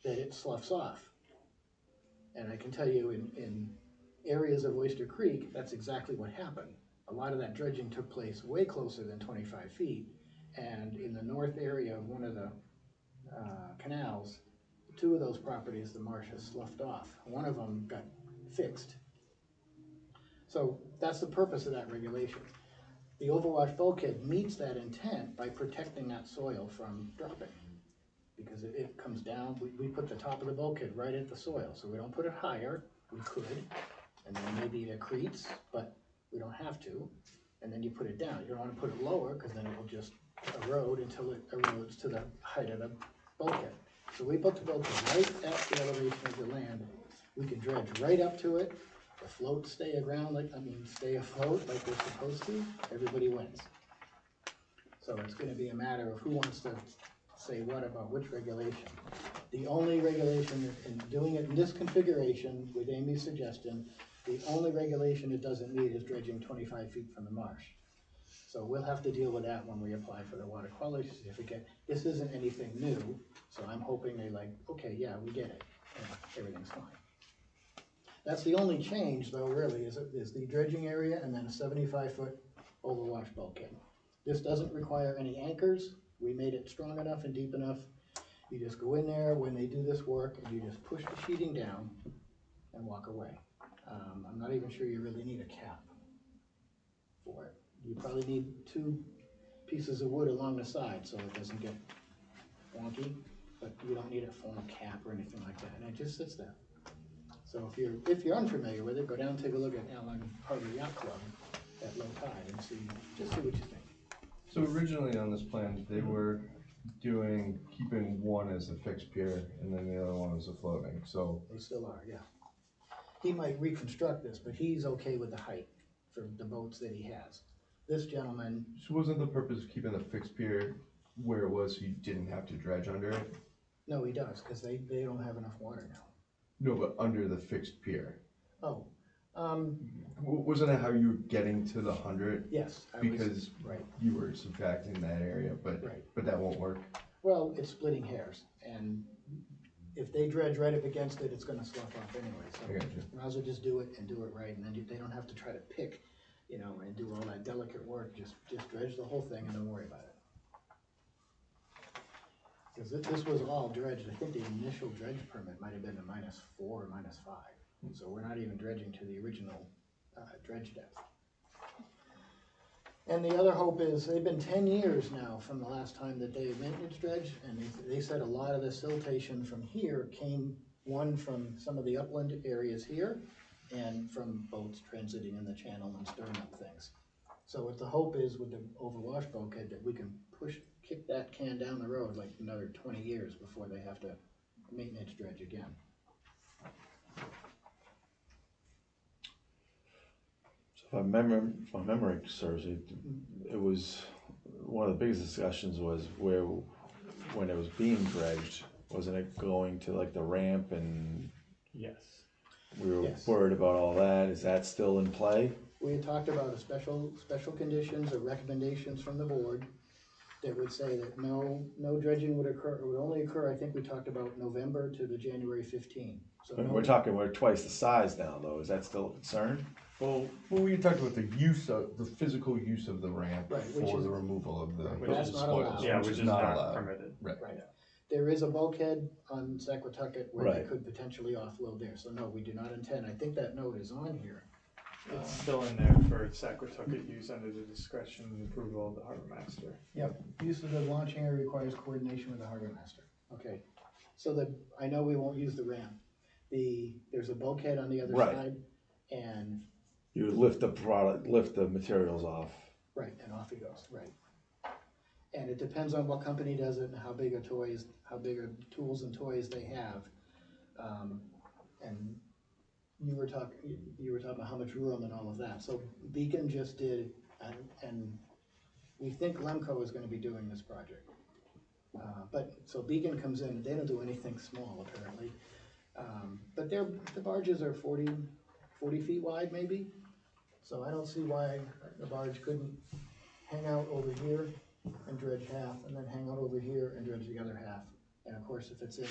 that it sloughs off. And I can tell you in areas of Oyster Creek, that's exactly what happened. A lot of that dredging took place way closer than 25 feet. And in the north area of one of the canals, two of those properties, the marsh has sloughed off. One of them got fixed. So that's the purpose of that regulation. The overwash bulkhead meets that intent by protecting that soil from dropping. Because it comes down, we put the top of the bulkhead right at the soil, so we don't put it higher. We could, and then maybe it accretes, but we don't have to. And then you put it down. You don't want to put it lower, because then it will just erode until it erodes to the height of the bulkhead. So we put the bulkhead right at the elevation of the land. We can dredge right up to it. The floats stay stay afloat like they're supposed to. Everybody wins. So it's going to be a matter of who wants to say what about which regulation. The only regulation in doing it in this configuration, with Amy's suggestion, the only regulation it doesn't meet is dredging 25 feet from the marsh. So we'll have to deal with that when we apply for the water quality certificate. This isn't anything new, so I'm hoping they're like, okay, yeah, we get it, and everything's fine. That's the only change, though, really, is the dredging area and then a 75-foot overwash bulkhead. This doesn't require any anchors. We made it strong enough and deep enough. You just go in there when they do this work, and you just push the sheeting down and walk away. I'm not even sure you really need a cap for it. You probably need 2 pieces of wood along the side so it doesn't get wonky, but you don't need a formal cap or anything like that, and it just sits there. So if you're unfamiliar with it, go down and take a look at Allen Harbor Yacht Club at low tide and see what you think. So originally on this plan, they were keeping one as a fixed pier and then the other one as a floating, so. They still are, yeah. He might reconstruct this, but he's okay with the height for the boats that he has. This gentleman, So wasn't the purpose of keeping the fixed pier where it was so you didn't have to dredge under it? no, he does, because they don't have enough water now. No, but under the fixed pier. Oh, Wasn't that how you were getting to the 100? yes. Because right. you were subtracting that area, but that won't work. Well, it's splitting hairs, and if they dredge right up against it, it's gonna slough off anyway, so. I got you. Might as well just do it and do it right, and then they don't have to try to pick, and do all that delicate work, just dredge the whole thing and don't worry about it. Because this was all dredged, I think the initial dredge permit might have been a -4 or -5, so we're not even dredging to the original dredge depth. And the other hope is, they've been 10 years now from the last time that they maintenance dredged, and they said a lot of the siltation from here came, one, from some of the upland areas here, and from boats transiting in the channel and stirring up things. So what the hope is with the overwash bulkhead, that we can kick that can down the road like another 20 years before they have to maintenance dredge again. So if my memory serves, it was, one of the biggest discussions was when it was being dredged, wasn't it going to like the ramp, and Yes. we were Yes. worried about all that. Is that still in play? We had talked about a special conditions or recommendations from the board that would say that no dredging would occur, it would only occur, I think we talked about November to the January 15. So We're twice the size now, though. Is that still a concern? Well, we talked about the physical use of the ramp Right, which for is- the removal of the Which is not allowed. Yeah, which which is not allowed. permitted. Right. Right. There is a bulkhead on Saquatucket where they Right. could potentially offload there, so no, we do not intend, I think that note is on here. It's still in there for Saquatucket use under the discretion and approval of the harbor master. Yep, use of the launching area requires coordination with the harbor master. Okay, so I know we won't use the ramp. There's a bulkhead on the other Right. side, and, You lift the materials off. right, and off he goes, right. And it depends on what company does it and how big of tools and toys they have. And you were talking about how much room and all of that. So Beacon just did, and we think Lemco is gonna be doing this project. So Beacon comes in, they don't do anything small apparently. But the barges are 40 feet wide maybe. So I don't see why the barge couldn't hang out over here and dredge half, and then hang out over here and dredge the other half. And of course, if it's in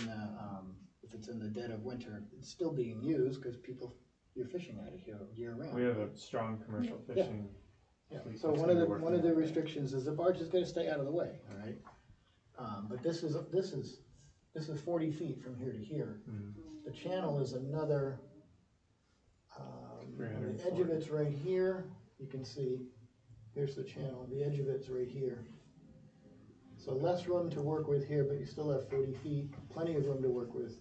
if it's in the dead of winter, it's still being used, cause you're fishing at it year round. We have a strong commercial fishing. Yeah, fleet so that's one of gonna the, work one in of the that way. restrictions is the barge is gonna stay out of the way, all right? But this is 40 feet from here to here. The channel is another, the edge of 340. it's right here, you can see, here's the channel, the edge of it's right here. So less room to work with here, but you still have 40 feet, plenty of room to work with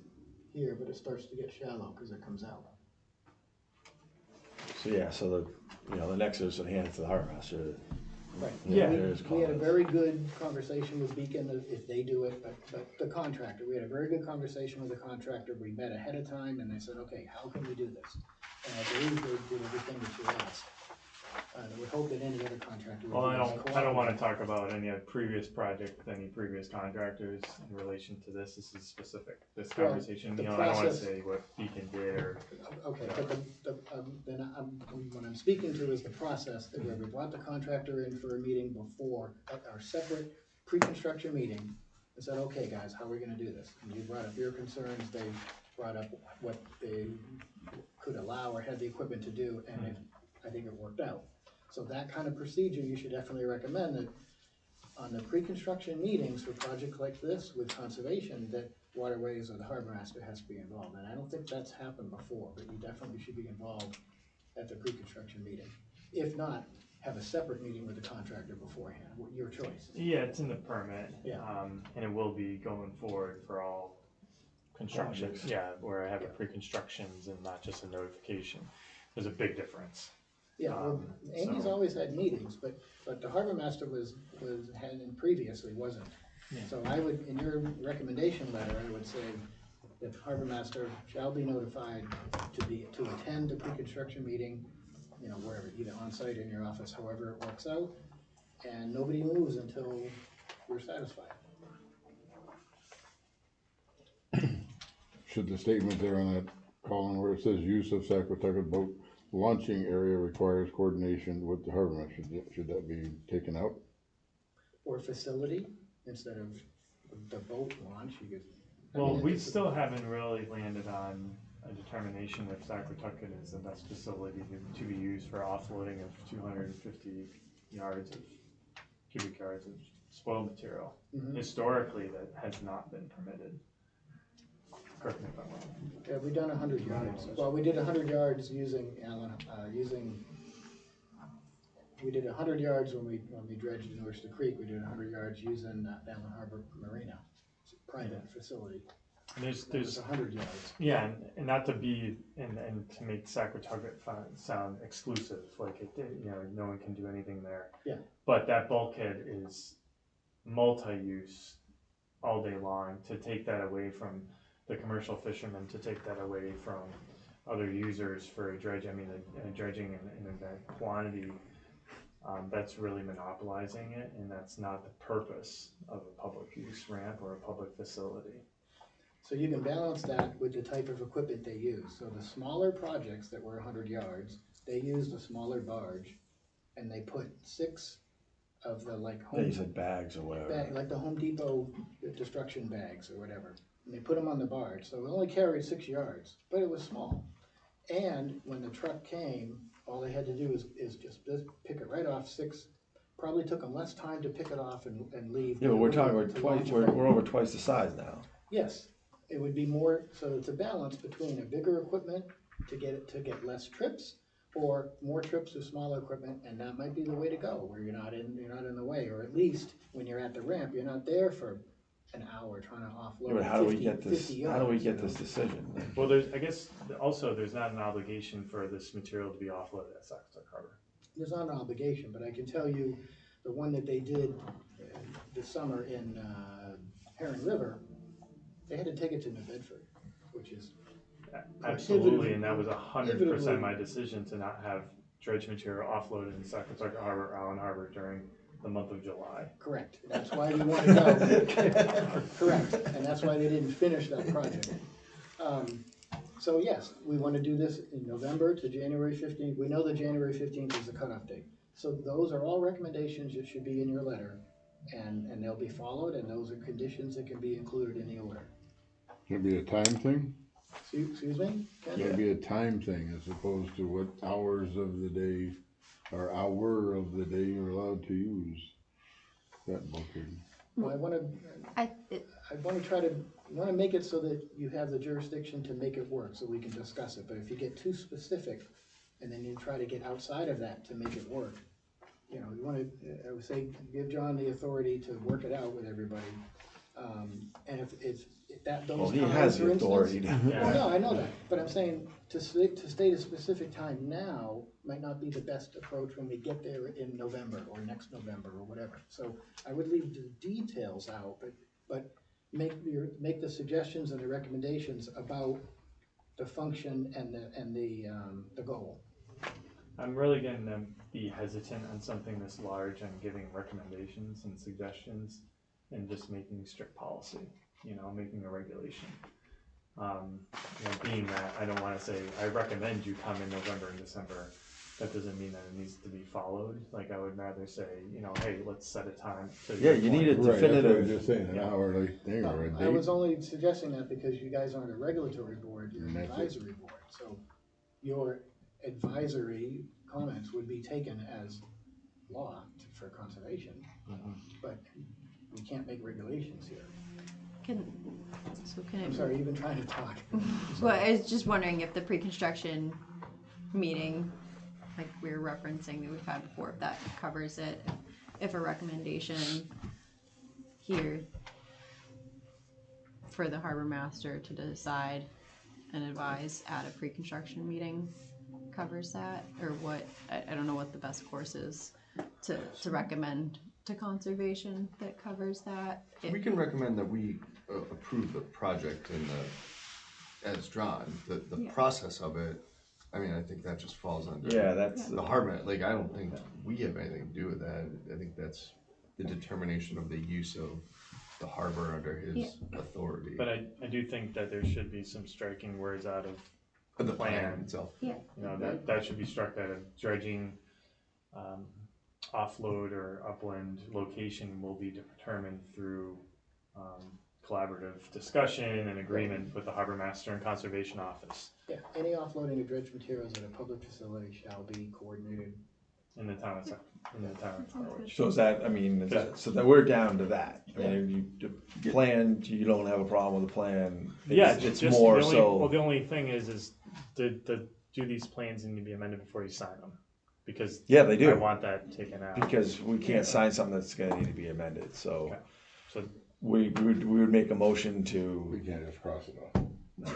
here, but it starts to get shallow because it comes out. So yeah, so the next is to hand it to the harbor master. Right. Yeah. We had a very good conversation with Beacon, if they do it, but the contractor, we had a very good conversation with the contractor. We met ahead of time and they said, okay, how can we do this? And I believe they did everything that you asked. I would hope that any other contractor would. Well, I do this. don't wanna talk about any previous project with any previous contractors in relation to this. This is specific, this Well, conversation, the I don't wanna process- say what Beacon did or. Okay, but what I'm speaking to is the process that where we brought the contractor in for a meeting before, at our separate pre-construction meeting, and said, okay, guys, how are we gonna do this? And you brought up your concerns, they brought up what they could allow or had the equipment to do, and I think it worked out. So that kind of procedure, you should definitely recommend that on the pre-construction meetings for projects like this with conservation, that Waterways or the harbor master has to be involved. And I don't think that's happened before, but you definitely should be involved at the pre-construction meeting. If not, have a separate meeting with the contractor beforehand, your choice. Yeah, it's in the permit. Yeah. And it will be going forward for all construction, Projects. yeah, where I have a pre-constructions and not just a notification. There's a big difference. Yeah, well, Amy's so- always had meetings, but the harbor master hadn't previously, wasn't. Yeah. So I would, in your recommendation letter, I would say that the harbor master shall be notified to attend the pre-construction meeting, wherever, either on site or in your office, however it works out, and nobody moves until we're satisfied. Should the statement there on that column where it says use of Saquatucket boat launching area requires coordination with the harbor master, should that be taken out? Or facility, instead of the boat launch, you could. Well, we still haven't really landed on a determination if Saquatucket is the best facility to be used for offloading of 250 cubic yards of spoil material. Mhm. Historically, that has not been permitted. Correct me if I'm wrong. Yeah, we've done 100 yards. Well, we did 100 yards using we did 100 yards when we dredged in Oyster Creek. We did 100 yards using Allen Harbor Marina, it's a private facility. And That was there's 100 yards. yeah, and not to be and to make Saquatucket sound exclusive, like it did, no one can do anything there. Yeah. But that bulkhead is multi-use all day long. To take that away from the commercial fishermen, to take that away from other users for dredging, dredging in event quantity, that's really monopolizing it, and that's not the purpose of a public use ramp or a public facility. So you can balance that with the type of equipment they use. So the smaller projects that were 100 yards, they used a smaller barge, and they put 6 of the They said bags or whatever. like the Home Depot destruction bags or whatever. And they put them on the barge, so it only carried 6 yards, but it was small. And when the truck came, all they had to do is just pick it right off 6. Probably took them less time to pick it off and leave. Yeah, but we're talking to about twice. launch a We're boat. over twice the size now. Yes, it would be more, so it's a balance between a bigger equipment to get less trips, or more trips with smaller equipment, and that might be the way to go, where you're not in the way, or at least when you're at the ramp, you're not there for an hour trying to offload. Yeah, but how do we 50 get this? 50 How do we yards, get this decision? Well, I guess also there's not an obligation for this material to be offloaded at Saquatucket Harbor. There's not an obligation, but I can tell you, the one that they did this summer in Heron River, they had to take it to New Bedford, which is Absolutely, and that was 100% prohibitively- my decision to not have dredge material offloaded in Saquatucket Harbor, Allen Harbor during the month of July. correct. That's why we want to go. Correct, and that's why they didn't finish that project. So yes, we want to do this in November to January 15th. We know that January 15th is the cutoff date. So those are all recommendations that should be in your letter, and they'll be followed, and those are conditions that can be included in the order. Should it be a time thing? Excuse me? Ken? Should it be a time thing as opposed to what hours of the day or hour of the day you're allowed to use that booking? Well, I wanna make it so that you have the jurisdiction to make it work, so we can discuss it, but if you get too specific, and then you try to get outside of that to make it work, you know, you wanna, I would say, give John the authority to work it out with everybody. And if that, those Well, he times, has for the instance. authority to. Well, no, I know that, but I'm saying, to state a specific time now might not be the best approach when we get there in November, or next November, or whatever. So I would leave the details out, but make the suggestions and the recommendations about the function and the goal. I'm really gonna be hesitant on something this large and giving recommendations and suggestions and just making strict policy, you know, making a regulation. You know, being that I don't wanna say, I recommend you come in November and December, that doesn't mean that it needs to be followed. Like, I would rather say, you know, hey, let's set a time. To Yeah, you need a Right, that's what I'm definitive. just saying, an hourly thing or a I was date. only suggesting that because you guys aren't a regulatory board, you're an And that's it. advisory board, so your advisory comments would be taken as law for conservation, but we can't make regulations here. Can I'm it, sorry, you've been trying to talk. well, I was just wondering if the pre-construction meeting, like we were referencing that we've had before, if that covers it, if a recommendation here for the harbor master to decide and advise at a pre-construction meeting covers that, or what, I don't know what the best course is to recommend to conservation that covers that. We can recommend that we approve the project in as drawn, the Yeah. process of it. I mean, I think that just falls under. Yeah, that's. The harbor, like, I don't think we have anything to do with that. I think that's the determination of the use of the harbor under his authority. But I do think that there should be some striking words out of The plan itself. Yeah. You know, that should be struck, that a dredging, offload or upland location will be determined through, collaborative discussion and agreement with the harbor master and conservation office Yeah, any offloading of dredge materials at a public facility shall be coordinated. in the town of, Harwich. So is that, I mean, is that, so that we're down to that. I mean, you planned, you don't have a problem with the plan. Yeah, It's just more the only, so. well, the only thing is, do these plans need to be amended before you sign them? Because Yeah, they do. I want that taken out. Because we can't sign something that's gonna need to be amended, so. Okay. So We would make a motion We to, can't just cross it off.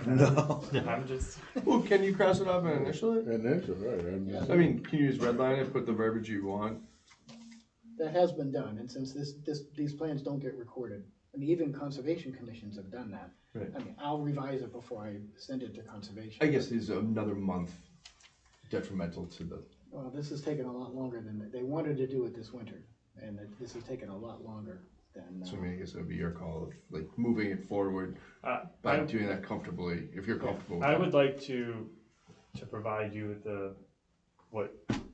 no. I'm just, Well, can you cross it off and initial it? And that's right. I mean, can you just redline it, put the verbiage you want? That has been done, and since these plans don't get recorded, I mean, even conservation commissions have done that. Right. I mean, I'll revise it before I send it to conservation. I guess is another month detrimental to the. Well, this has taken a lot longer than, they wanted to do it this winter, and this has taken a lot longer than. So I mean, I guess it would be your call of like moving it forward by doing that comfortably, if you're comfortable with I that. would like to provide you with the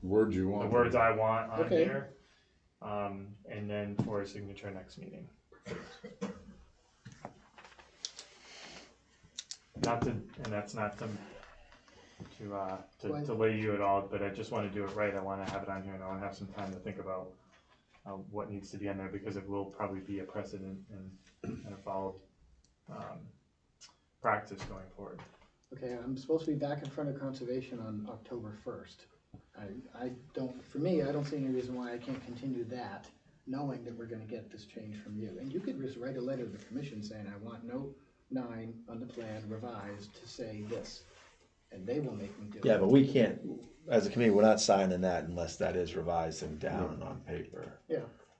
Words you want. words I want on Okay. here, and then for a signature next meeting. Not to, and that's not to lay you at all, but I just wanna do it right, I wanna have it on here, and I wanna have some time to think about what needs to be on there, because it will probably be a precedent and a followed, practice going forward. Okay, I'm supposed to be back in front of conservation on October 1st. I don't, for me, I don't see any reason why I can't continue that, knowing that we're gonna get this change from you. And you could just write a letter to the commission saying, I want note 9 on the plan revised to say this, and they will make me do it. Yeah, but we can't, as a committee, we're not signing that unless that is revised and down on paper. Yeah.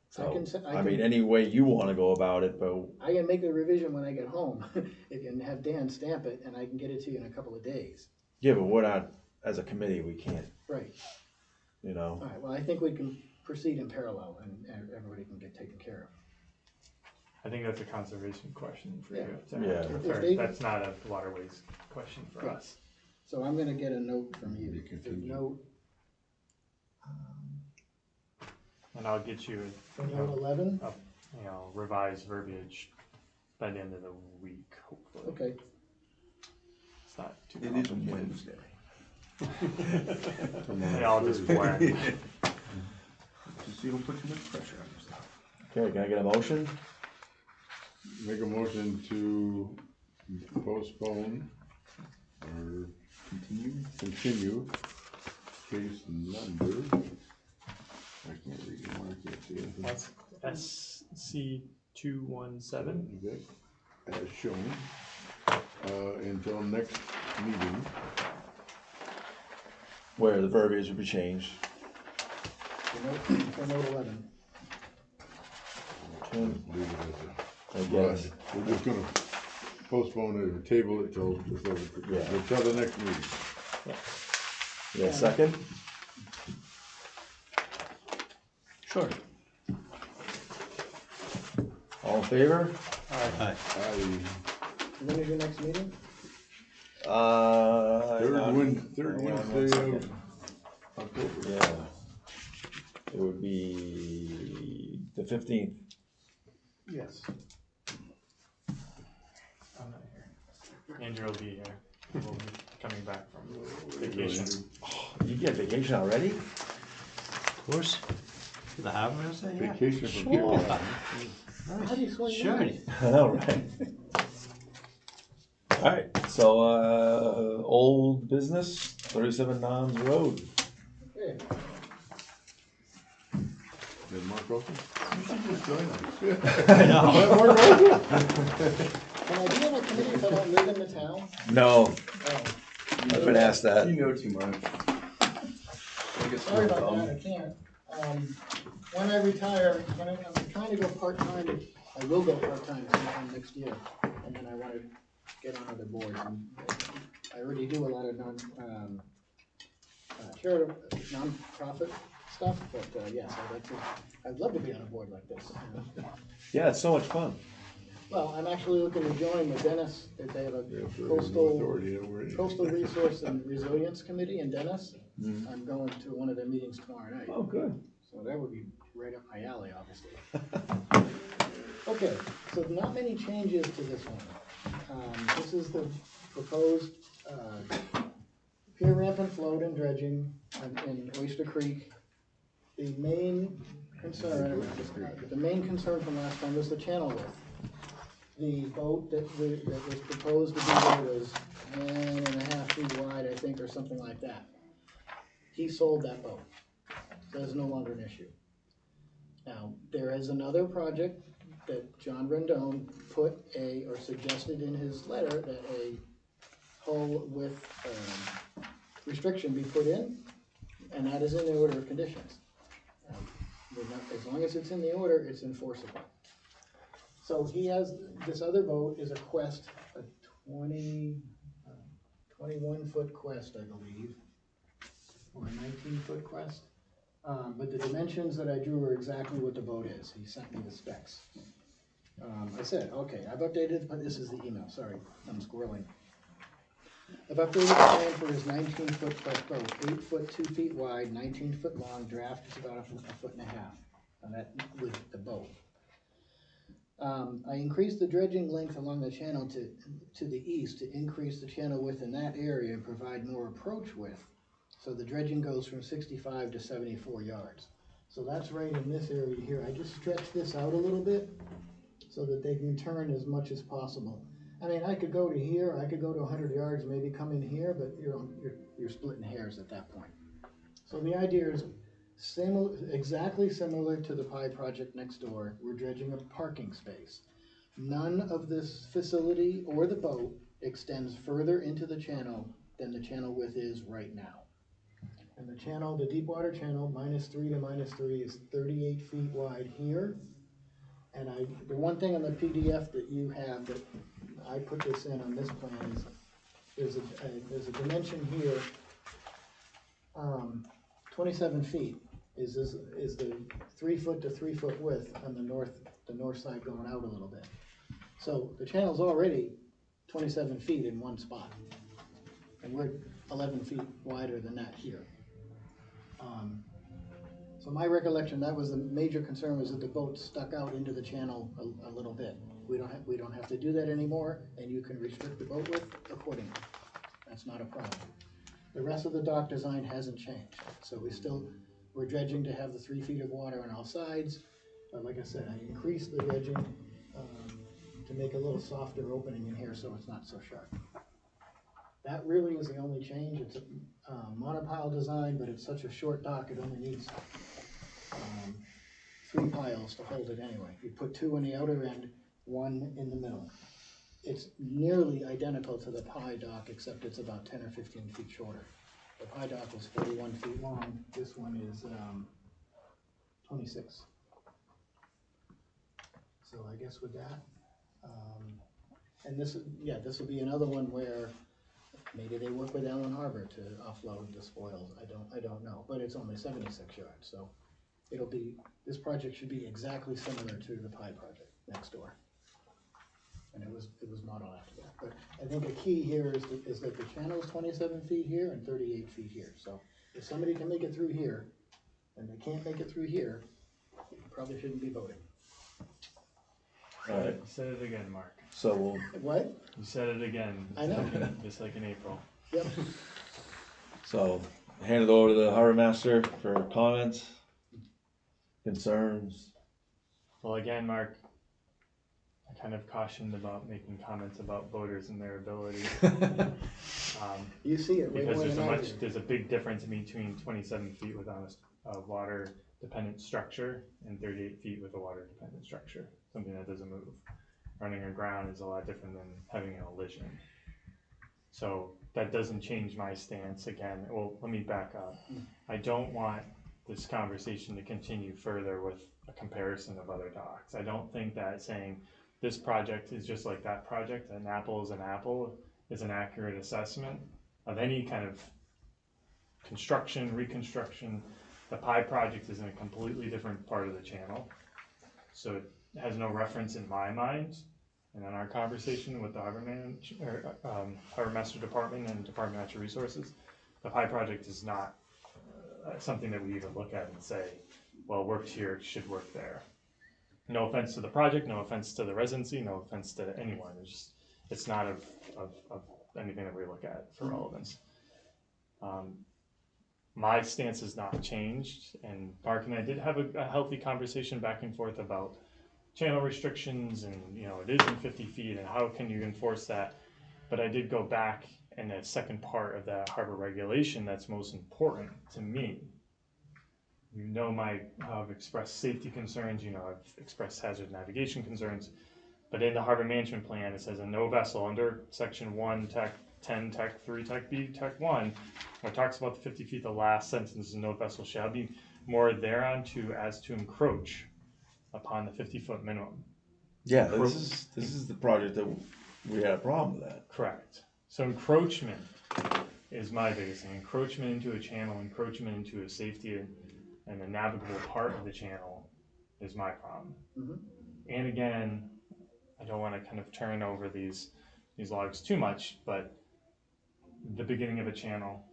So, I I mean, can- any way you wanna go about it, but I can make the revision when I get home and have Dan stamp it, and I can get it to you in a couple of days. yeah, but we're not, as a committee, we can't, Right. you know. All right, well, I think we can proceed in parallel and everybody can get taken care of. I think that's a conservation question for you. Yeah. to Yeah. answer. If they- That's not a waterways question for Right. us. So I'm gonna get a note from you. Be contingent. Note, And I'll get you, note 11? revised verbiage by the end of the week, hopefully. Okay, It's not too It is complicated. Wednesday. They all just blend. Just so you don't put too much pressure on yourself. Okay, can I get a motion? Make a motion to postpone or continue case number, I can't read it, I can't see it. That's SC217. Okay, as shown, until next meeting. Where the verbiage will be changed. for note 11. Okay, Leave it I as guess. a, we're just gonna postpone it or table it till the next meeting. Yeah, second? Sure. All in favor? When is your next meeting? Third hang on. Third Hang on one Wednesday of second. October. Yeah. It would be the 15th. Yes. I'm not here. Andrew will be here. We'll be coming back from vacation. You get vacation already? Of course. The Harvard, I say, yeah. Vacation from Sure. here. How do you swing Sure. that? I know, right? Alright, so, old business, 37 Noms Road. Okay. Did Mark Olson? You should just join us. I know. Can I be on a committee if I don't live in the town? No, Oh, I've been asked that. You know too much. sorry about that, I can't. When I retire, I'm trying to go part-time, I will go part-time sometime next year, and then I wanna get on other boards. And I already do a lot of charitable, non-profit stuff, but, yes, I'd love to be on a board like this. Yeah, it's so much fun. Well, I'm actually looking to join the Dennis, they have a Yeah, for coastal authority, yeah, we're- Coastal Resource and Resilience Committee in Dennis. I'm going to one of their meetings tomorrow night, Oh, good. so that would be right up my alley, obviously. Okay, so not many changes to this one. This is the proposed, pier ramp and float and dredging in Oyster Creek. The main concern from last time was the channel width. The boat that was proposed to be there was 10.5 feet wide, I think, or something like that. He sold that boat, so it's no longer an issue. Now, there is another project that John Rendon suggested in his letter that a hull width restriction be put in, and that is in the order of conditions. As long as it's in the order, it's enforceable. So he has, this other boat is a Quest, a 21-foot Quest, I believe, or a 19-foot Quest. But the dimensions that I drew are exactly what the boat is. He sent me the specs. I said, okay, I've updated, but this is the email, sorry, I'm squirreling. I've updated the plan for his 19-foot Quest boat, 8 foot 2 feet wide, 19 foot long, draft is about a 1.5 foot, and that with the boat. I increased the dredging length along the channel to the east to increase the channel width in that area and provide more approach width. So the dredging goes from 65 to 74 yards. So that's right in this area here. I just stretched this out a little bit so that they can turn as much as possible. I mean, I could go to here, I could go to 100 yards, maybe come in here, but you're splitting hairs at that point. So the idea is exactly similar to the Pie project next door. We're dredging a parking space. None of this facility or the boat extends further into the channel than the channel width is right now. And the channel, the deep water channel, -3 to -3 is 38 feet wide here. And the one thing on the PDF that you have that I put this in on this plan is there's a dimension here. 27 feet is the 3 foot to 3 foot width on the north side going out a little bit. So the channel's already 27 feet in one spot, and we're 11 feet wider than that here. So my recollection, that was the major concern, was that the boat stuck out into the channel a little bit. We don't have to do that anymore, and you can restrict the boat width accordingly. That's not a problem. The rest of the dock design hasn't changed, so we're dredging to have the 3 feet of water on all sides. But like I said, I increased the dredging to make a little softer opening in here so it's not so sharp. That really is the only change. It's a monopile design, but it's such a short dock, it only needs 3 piles to hold it anyway. You put 2 on the outer end, 1 in the middle. It's nearly identical to the pie dock, except it's about 10 or 15 feet shorter. The pie dock was 41 feet long. This one is 26. So I guess with that, and this will be another one where maybe they work with Allen Harbor to offload the spoils. I don't know, but it's only 76 yards, so this project should be exactly similar to the pie project next door. And it was modeled after that. But I think a key here is that the channel is 27 feet here and 38 feet here. So if somebody can make it through here, and they can't make it through here, you probably shouldn't be voting. All right, You said it again, Mark. so we'll, What? You said it again. I know. Just like in April. Yep. so hand it over to the harbor master for comments, concerns. Well, again, Mark, I kind of cautioned about making comments about voters and their ability. You see it way Because more there's than I do. there's a big difference between 27 feet without a water dependent structure and 38 feet with a water dependent structure, something that doesn't move. Running aground is a lot different than having an elision. So that doesn't change my stance. Again, well, let me back up. I don't want this conversation to continue further with a comparison of other docks. I don't think that saying this project is just like that project, an apple is an apple, is an accurate assessment of any kind of construction, reconstruction. The pie project is in a completely different part of the channel. So it has no reference in my mind. And in our conversation with the Harbor Master Department and Department of Natural Resources, the pie project is not something that we even look at and say, well, worked here, should work there. No offense to the project, no offense to the residency, no offense to anyone. It's not of anything that we look at for relevance. My stance has not changed, and Mark and I did have a healthy conversation back and forth about channel restrictions, and it isn't 50 feet, and how can you enforce that? But I did go back, and the second part of that harbor regulation that's most important to me. How I've expressed safety concerns, I've expressed hazard navigation concerns, but in the harbor management plan, it says, no vessel under section 1, tech 10, tech 3, tech B, tech 1, where it talks about the 50 feet, the last sentence is, no vessel shall be more thereunto as to encroach upon the 50-foot minimum. Yeah, this is the project that we had a problem with that. Correct. So encroachment is my biggest thing. Encroachment into a channel, encroachment into a safety and a navigable part of the channel is my problem. Mm-hmm. And again, I don't want to kind of turn over these logs too much, but the beginning of a channel,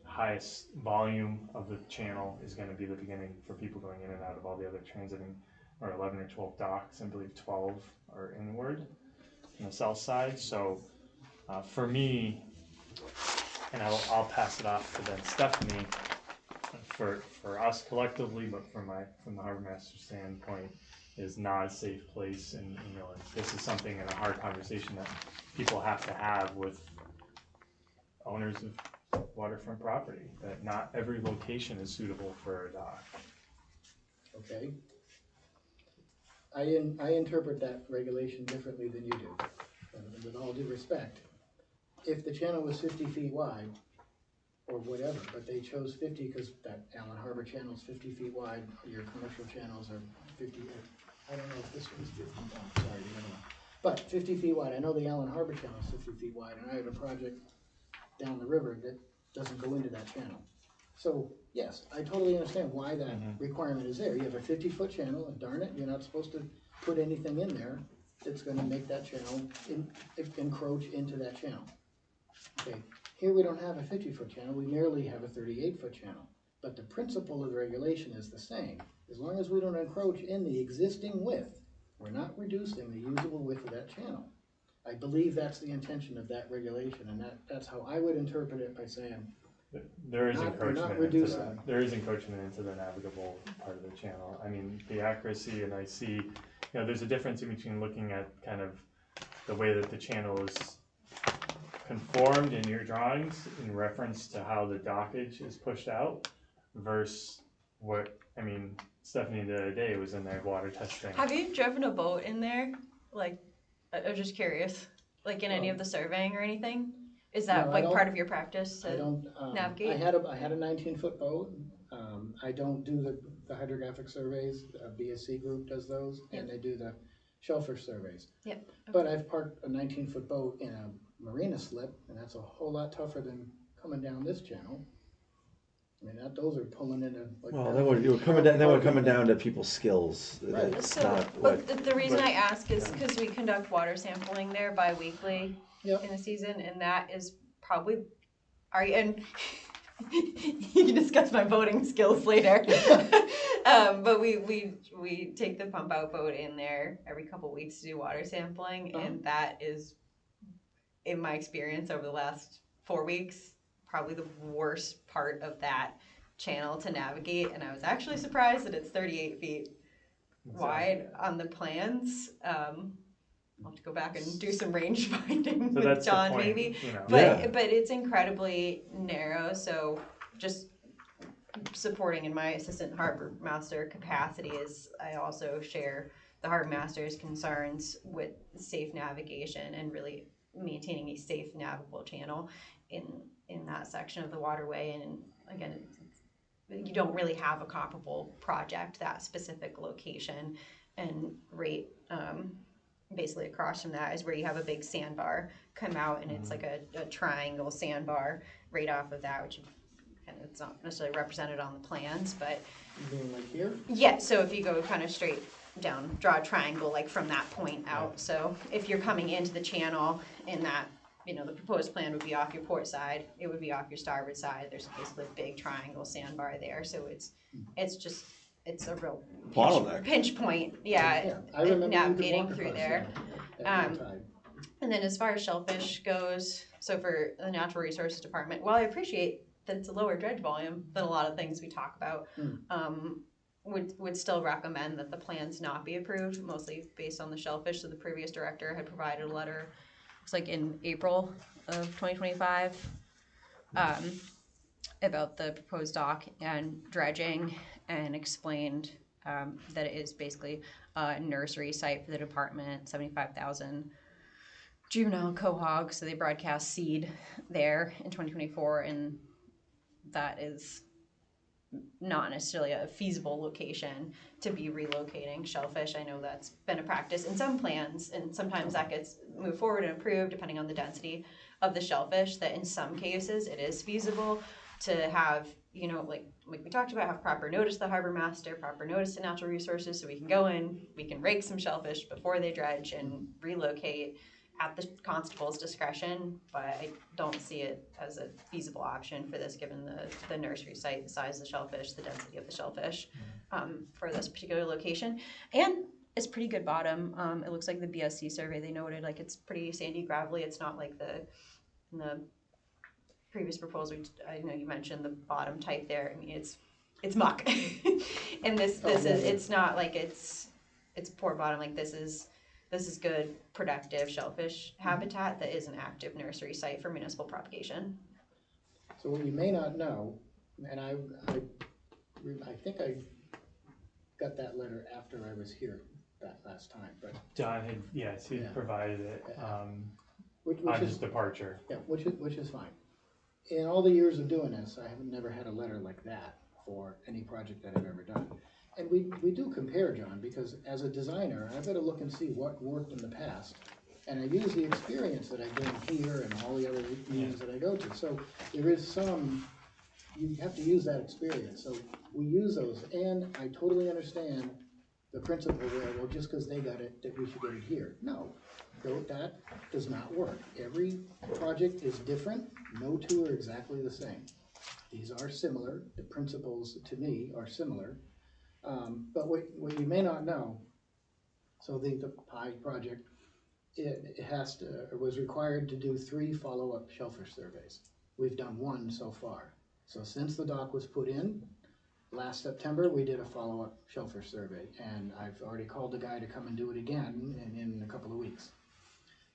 highest volume of the channel is going to be the beginning for people going in and out of all the other transiting, or 11 or 12 docks. I believe 12 are inward on the south side. So for me, and I'll pass it off to then Stephanie, for us collectively, but from the harbor master standpoint, is not a safe place, and this is something in a hard conversation that people have to have with owners of waterfront property, that not every location is suitable for a dock. Okay. I interpret that regulation differently than you do, and with all due respect. If the channel was 50 feet wide, or whatever, but they chose 50 because that Allen Harbor channel is 50 feet wide, your commercial channels are 50, I don't know if this one's 50, no, sorry, the other one. But 50 feet wide, I know the Allen Harbor channel is 50 feet wide, and I have a project down the river that doesn't go into that channel. So, yes, I totally understand why that requirement is there. You have a 50-foot channel, and darn it, you're not supposed to put anything in there that's gonna make that channel encroach into that channel. Okay, here we don't have a 50-foot channel, we merely have a 38-foot channel. but the principle of the regulation is the same. As long as we don't encroach in the existing width, we're not reducing the usable width of that channel. I believe that's the intention of that regulation, and that's how I would interpret it by saying, There is We're not encroachment into reducing. that. There is encroachment into the navigable part of the channel. I mean, the accuracy, and I see, there's a difference in between looking at kind of the way that the channel is conformed in your drawings in reference to how the dockage is pushed out versus Stephanie the other day was in there water testing. Have you driven a boat in there? Like, I'm just curious, like in any of the surveying or anything? Is that No, I like don't- part of your practice I to don't, navigate? I had a 19-foot boat. I don't do the hydrographic surveys. BSC group does those, and they do the shellfish surveys. Yep. But I've parked a 19-foot boat in a marina slip, and that's a whole lot tougher than coming down this channel. I mean, those are pulling into like. Well, then we're coming down to people's skills. Right. That's So, not but what, the reason I ask is because we conduct water sampling there bi-weekly Yep. in the season, and that is probably, and you can discuss my boating skills later. But we take the pump out boat in there every couple weeks to do water sampling, and that is, in my experience over the last 4 weeks, probably the worst part of that channel to navigate. And I was actually surprised that it's 38 feet wide on the plans. I'll have to go back and do some range finding So with that's the John point, maybe. Yeah. But it's incredibly narrow, so just supporting in my assistant harbor master capacity is I also share the harbor master's concerns with safe navigation and really maintaining a safe navigable channel in that section of the waterway. And again, you don't really have a comparable project, that specific location, and right basically across from that is where you have a big sandbar come out, and it's like a triangle sandbar right off of that, which it's not necessarily represented on the plans, but You mean like here? yeah, so if you go kind of straight down, draw a triangle like from that point out. So if you're coming into the channel in that, the proposed plan would be off your port side, it would be off your starboard side. There's basically a big triangle sandbar there. So it's a real bottleneck. pinch point, yeah, I remember navigating you could through walk across there. at one time. And then as far as shellfish goes, so for the Natural Resources Department, while I appreciate that it's a lower dredge volume than a lot of things we talk about, would still recommend that the plans not be approved, mostly based on the shellfish. So the previous director had provided a letter, looks like in April of 2025, about the proposed dock and dredging, and explained that it is basically a nursery site for the department, 75,000 juvenile quahog, so they broadcast seed there in 2024, and that is not necessarily a feasible location to be relocating shellfish. I know that's been a practice in some plans, and sometimes that gets moved forward and approved depending on the density of the shellfish, that in some cases it is feasible to have, like we talked about, have proper notice to the harbor master, proper notice to natural resources, so we can go in, we can rake some shellfish before they dredge and relocate at the constable's discretion, but I don't see it as a feasible option for this, given the nursery site, the size of the shellfish, the density of the shellfish, for this particular location. And it's pretty good bottom. It looks like the BSC survey, they noted, like, it's pretty sandy, gravelly. It's not like in the previous proposal, I know you mentioned the bottom type there. I mean, it's muck. And this is, it's not like it's poor bottom, like this is good, productive shellfish habitat that is an active nursery site for municipal propagation. So what you may not know, and I think I got that letter after I was here that last time, but. John had, yes, he provided it Which on is, his departure. yeah, which is fine. In all the years of doing this, I have never had a letter like that for any project that I've ever done. And we do compare, John, because as a designer, I've got to look and see what worked in the past. And I use the experience that I gained here and all the other meetings that I go to. So there is some, you have to use that experience. So we use those, and I totally understand the principle where, well, just because they got it, that we should get it here. No, that does not work. Every project is different. No two are exactly the same. These are similar, the principles to me are similar. But what you may not know, so the PI project, it was required to do 3 follow-up shellfish surveys. We've done 1 so far. So since the dock was put in, last September, we did a follow-up shellfish survey, and I've already called the guy to come and do it again in a couple of weeks.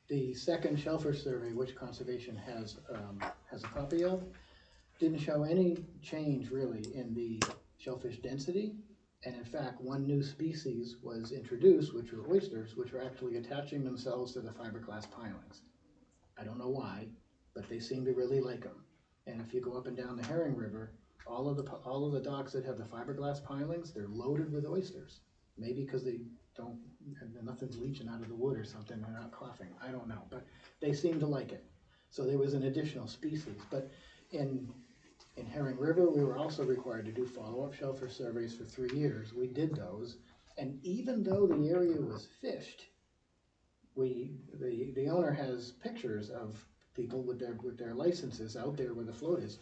The second shellfish survey, which Conservation has a copy of, didn't show any change really in the shellfish density. And in fact, 1 new species was introduced, which were oysters, which were actually attaching themselves to the fiberglass pilings. I don't know why, but they seem to really like them. And if you go up and down the Herring River, all of the docks that have the fiberglass pilings, they're loaded with oysters. Maybe because they don't, nothing's leaching out of the wood or something, they're not coughing, I don't know, but they seem to like it. So there was an additional species, but in Herring River, we were also required to do follow-up shellfish surveys for 3 years. We did those, and even though the area was fished, the owner has pictures of people with their licenses out there where the float is,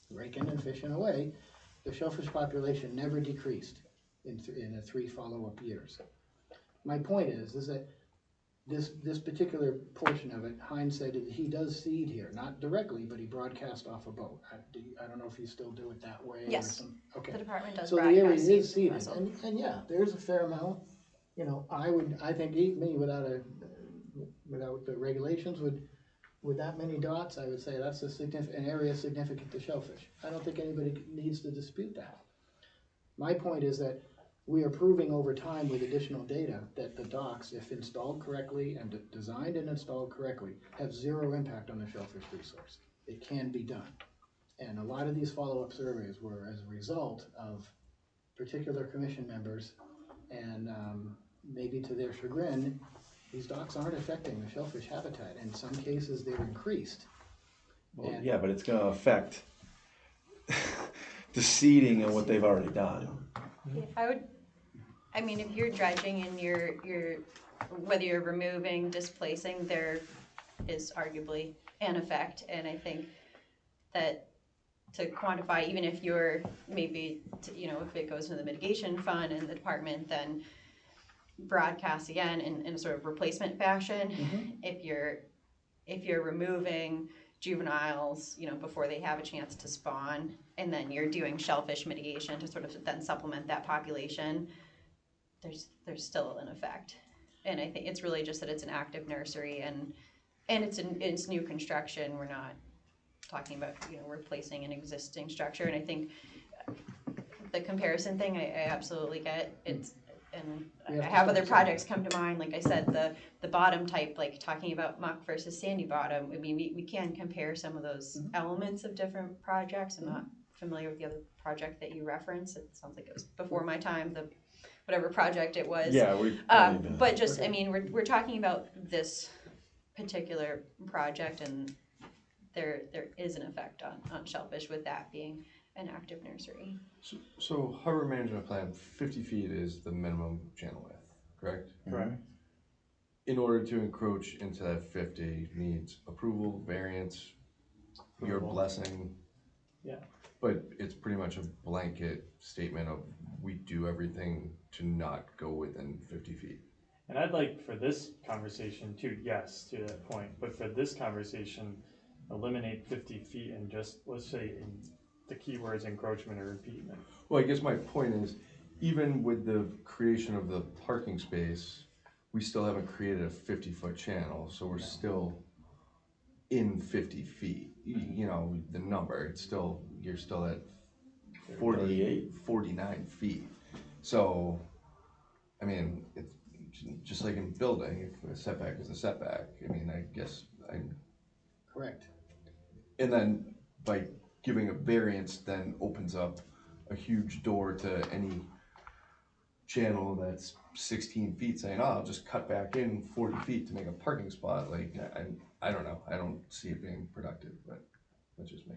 raking and fishing away. The shellfish population never decreased in the 3 follow-up years. My point is that this particular portion of it, Heinz said that he does seed here, not directly, but he broadcast off a boat. I don't know if you still do it that way. Yes. Or some, okay. The department does so the area broadcast is seed seeded, and yeah, there's a fair amount. You know, I think me without the regulations with that many dots, I would say that's an area significant to shellfish. I don't think anybody needs to dispute that. My point is that we are proving over time with additional data that the docks, if installed correctly and designed and installed correctly, have 0 impact on the shellfish resource. It can be done. And a lot of these follow-up surveys were as a result of particular commission members, and maybe to their chagrin, these docks aren't affecting the shellfish habitat. In some cases, they're increased. Well, yeah, but it's gonna affect the seeding and what they've already done. I mean, if you're dredging and you're whether you're removing, displacing, there is arguably an effect. And I think that to quantify, even if you're maybe, if it goes into the mitigation fund and the department, then broadcast again in a sort of replacement fashion. Mm-hmm. If you're removing juveniles, before they have a chance to spawn, and then you're doing shellfish mitigation to sort of then supplement that population, there's still an effect. And I think it's really just that it's an active nursery, and it's new construction. We're not talking about replacing an existing structure. And I think the comparison thing I absolutely get. It's and I have other projects come to mind. Like I said, the bottom type, like talking about muck versus sandy bottom. I mean, we can compare some of those elements of different projects. I'm not familiar with the other project that you referenced. It sounds like it was before my time. Whatever project it was. Yeah, but just, I mean, we're talking about this particular project, and there is an effect on shellfish with that being an active nursery. So harbor management plan, 50 feet is the minimum channel width, correct? Correct. In order to encroach into that 50 needs approval, variance, your blessing. Yeah. But it's pretty much a blanket statement of we do everything to not go within 50 feet. And I'd like for this conversation to, yes, to that point, but for this conversation, eliminate 50 feet and just, let's say, in the keywords encroachment or impediment. Well, I guess my point is, even with the creation of the parking space, we still haven't created a 50-foot channel, so we're still in 50 feet. The number, it's still, you're still at 48, 49 feet. So, I mean, it's just like in building, if a setback is a setback, I mean, I guess I'm... Correct. And then by giving a variance then opens up a huge door to any channel that's 16 feet saying, oh, I'll just cut back in 40 feet to make a parking spot. Like, I don't know. I don't see it being productive, but that's just me.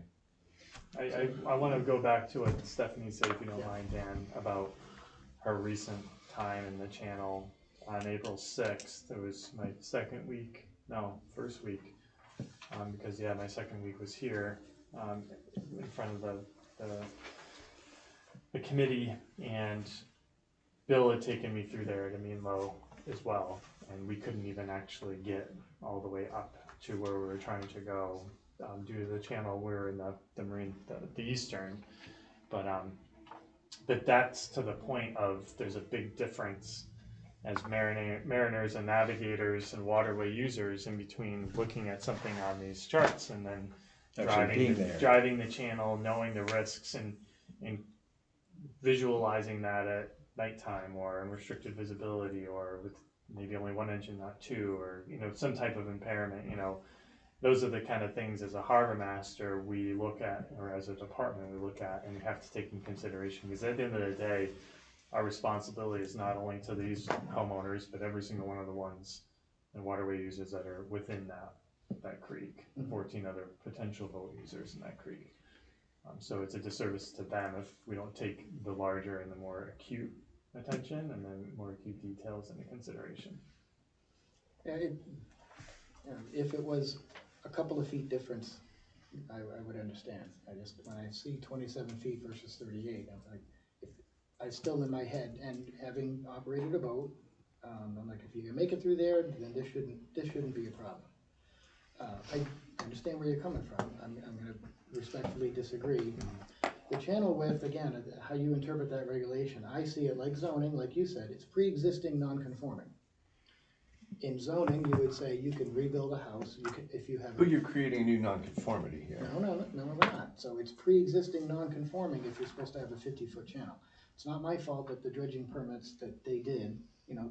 I want to go back to what Stephanie said, if you don't mind, Dan, about her recent time in the channel. On April 6th, it was my first week, because my second week was here. in front of the committee, and Bill had taken me through there at a mean low as well, and we couldn't even actually get all the way up to where we were trying to go due to the channel. We're in the marine, the eastern, but that's to the point of there's a big difference as mariners and navigators and waterway users in between looking at something on these charts and then driving the channel, knowing the risks, and visualizing that at nighttime or in restricted visibility or with maybe only one engine, not two, or some type of impairment. Those are the kind of things as a harbor master we look at, or as a department we look at, and we have to take in consideration, because at the end of the day, our responsibility is not only to these homeowners, but every single one of the ones and waterway users that are within that creek, 14 other potential boat users in that creek. So it's a disservice to them if we don't take the larger and the more acute attention and then more acute details into consideration. Yeah, if it was a couple of feet difference, I would understand. When I see 27 feet versus 38, I'm like, I still in my head, and having operated a boat, I'm like, if you can make it through there, then this shouldn't be a problem. I understand where you're coming from. I'm going to respectfully disagree. The channel width, again, how you interpret that regulation, I see it like zoning, like you said, it's pre-existing non-conforming. In zoning, you would say you can rebuild a house if you have. But you're creating a new non-conformity here. No, we're not. So it's pre-existing non-conforming if you're supposed to have a 50-foot channel. It's not my fault that the dredging permits that they did,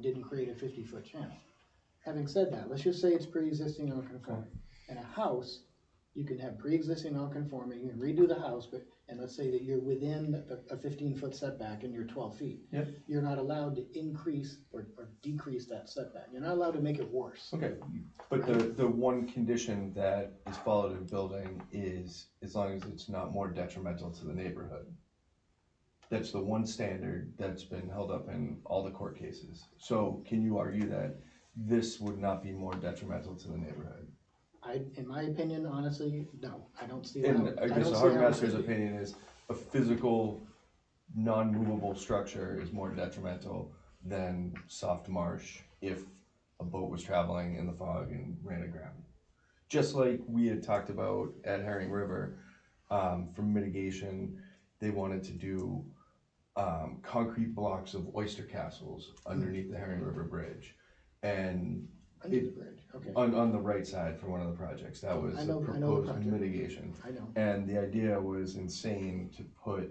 didn't create a 50-foot channel. Having said that, let's just say it's pre-existing non-conforming. In a house, you can have pre-existing non-conforming, you can redo the house, and let's say that you're within a 15-foot setback and you're 12 feet. Yep. You're not allowed to increase or decrease that setback. You're not allowed to make it worse. Okay, but the one condition that is followed in building is as long as it's not more detrimental to the neighborhood. That's the one standard that's been held up in all the court cases. So can you argue that this would not be more detrimental to the neighborhood? In my opinion, honestly, no. I don't see how. And I guess the harbor master's opinion is a physical, non-movable structure is more detrimental than soft marsh if a boat was traveling in the fog and ran aground. Just like we had talked about at Herring River, for mitigation, they wanted to do concrete blocks of oyster castles underneath the Herring River Bridge. And Under the bridge, okay. on the right side for one of the projects, that was I know a the proposed project. mitigation. I know. And the idea was insane to put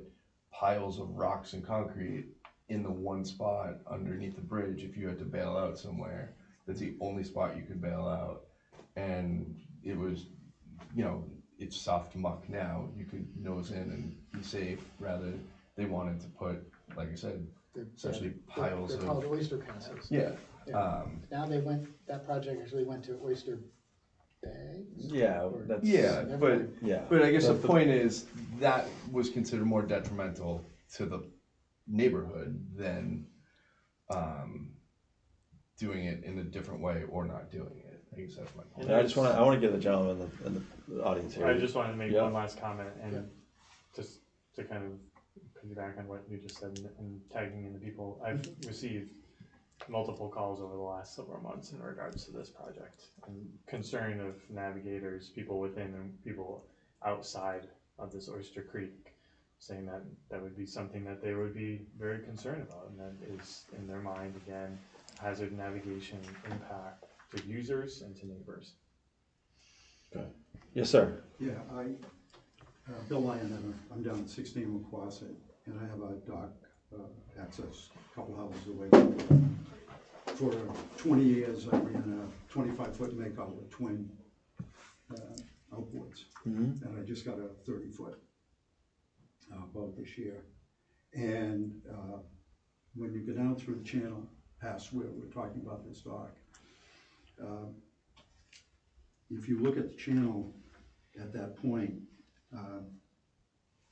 piles of rocks and concrete in the one spot underneath the bridge if you had to bail out somewhere. That's the only spot you could bail out. And it was, it's soft muck now. You could nose in and be safe. Rather, they wanted to put, like I said, essentially piles they're called oyster castles. Yeah. Now that project actually went to oyster bags? Yeah, that's. But I guess the point is that was considered more detrimental to the neighborhood than doing it in a different way or not doing it. I guess that's my point. And I want to give the gentleman in the audience here. I just wanted to make one last comment, and just to kind of piggyback on what you just said and tagging in the people. I've received multiple calls over the last several months in regards to this project, and concern of navigators, people within and people outside of this Oyster Creek, saying that that would be something that they would be very concerned about, and that is in their mind, again, hazard navigation impact to users and to neighbors. Okay. Yes, sir. Yeah, Bill Lyon, I'm down at 16 Waquasit, and I have a dock access a couple houses away from me. For 20 years, I ran a 25-foot makeout with twin outboards, and I just got a 30-foot boat this year. And when you go down through the channel, past where we're talking about this dock, if you look at the channel at that point,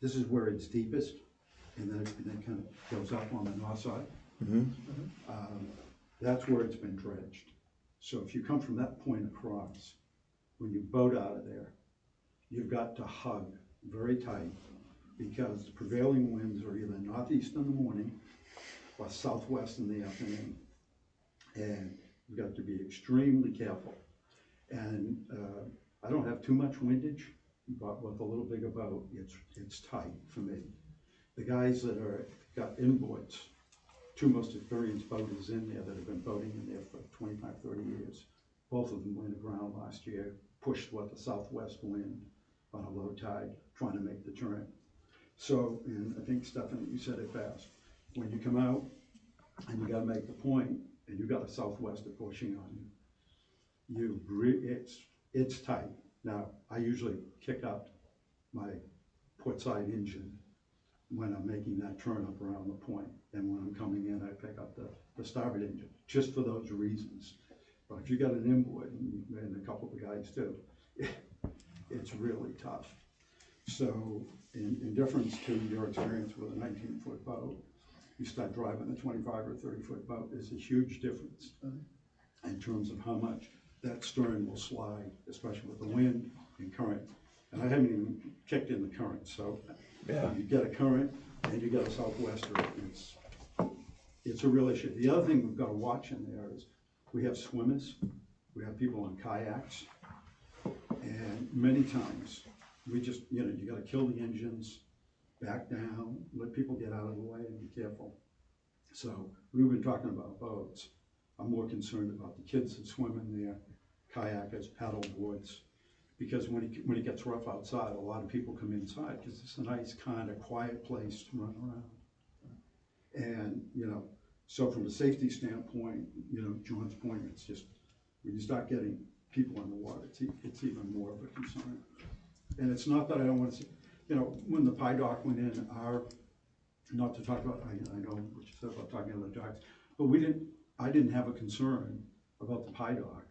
this is where it's deepest, and then it kind of goes up on the north side. That's where it's been dredged. So if you come from that point across, when you boat out of there, you've got to hug very tight, because the prevailing winds are either northeast in the morning or southwest in the afternoon. And we've got to be extremely careful. And I don't have too much windage, but with a little bigger boat, it's tight for me. The guys that got inboards, two most experienced boaters in there that have been boating in there for 25, 30 years. Both of them went aground last year, pushed with the southwest wind on a low tide, trying to make the turn. So, and I think, Stephanie, you said it best. When you come out and you gotta make the point, and you got a southwester pushing on you, it's tight. Now, I usually kick up my port side engine when I'm making that turn up around the point. And when I'm coming in, I pick up the starboard engine, just for those reasons. But if you got an inboard, and a couple of the guys do, it's really tough. So, in difference to your experience with a 19-foot boat, you start driving a 25 or 30-foot boat, there's a huge difference in terms of how much that stern will slide, especially with the wind and current. And I haven't even kicked in the current, so Yeah. you get a current and you get a southwester, it's a real issue. The other thing we've got to watch in there is we have swimmers, we have people on kayaks, and many times we just, you got to kill the engines, back down, let people get out of the way, and be careful. So we've been talking about boats. I'm more concerned about the kids that swim in there, kayakers, paddle boards, because when it gets rough outside, a lot of people come inside because it's a nice kind of quiet place to run around. And so from a safety standpoint, John's point, it's just when you start getting people in the water, it's even more of a concern. And it's not that I don't want to see, when the Pi Dock went in, not to talk about, I know what you said about talking about docks, but I didn't have a concern about the Pi Dock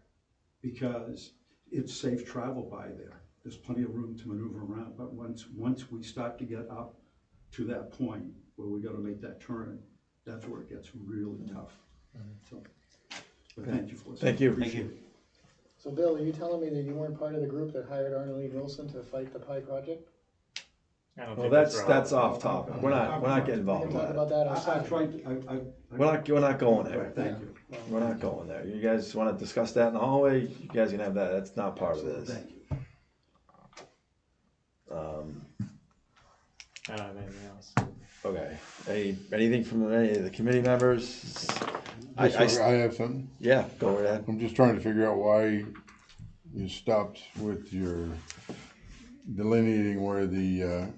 because it's safe travel by there. There's plenty of room to maneuver around, but once we start to get up to that point where we got to make that turn, that's where it gets really tough. So, but thank you for listening. Thank you. Appreciate it. So Bill, are you telling me that you weren't part of the group that hired Arnold E. Wilson to fight the Pi project? I don't Well, think that's off topic. We're not getting We involved can in talk that. about that I've outside. tried to, We're not going there. Thank you. We're not going there. You guys want to discuss that in the hallway? You guys can have that. That's not part of this. Thank you. I don't have anything else. Okay. Anything from any of the committee members? I have something. Yeah, go right ahead. I'm just trying to figure out why you stopped with your delineating where the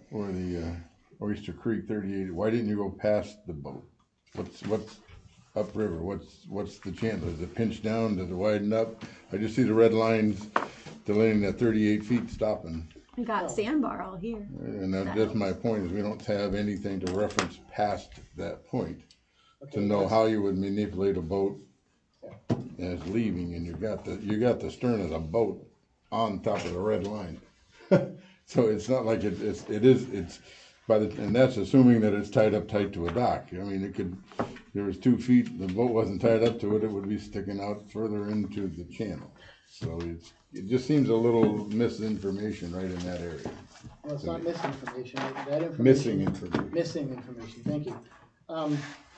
Oyster Creek 38. Why didn't you go past the boat? What's upriver? What's the chance? Does it pinch down? Does it widen up? I just see the red lines delineating at 38 feet stopping. We got sandbar all here. And that's my point, is we don't have anything to reference past that point to know how you would manipulate a boat as leaving, and you got the stern as a boat on top of the red line. So it's not like it's and that's assuming that it's tied up tight to a dock. I mean, there was 2 feet, the boat wasn't tied up to it, it would be sticking out further into the channel. So it just seems a little misinformation right in that area. Well, it's not misinformation, that information. Missing information. Missing information, thank you.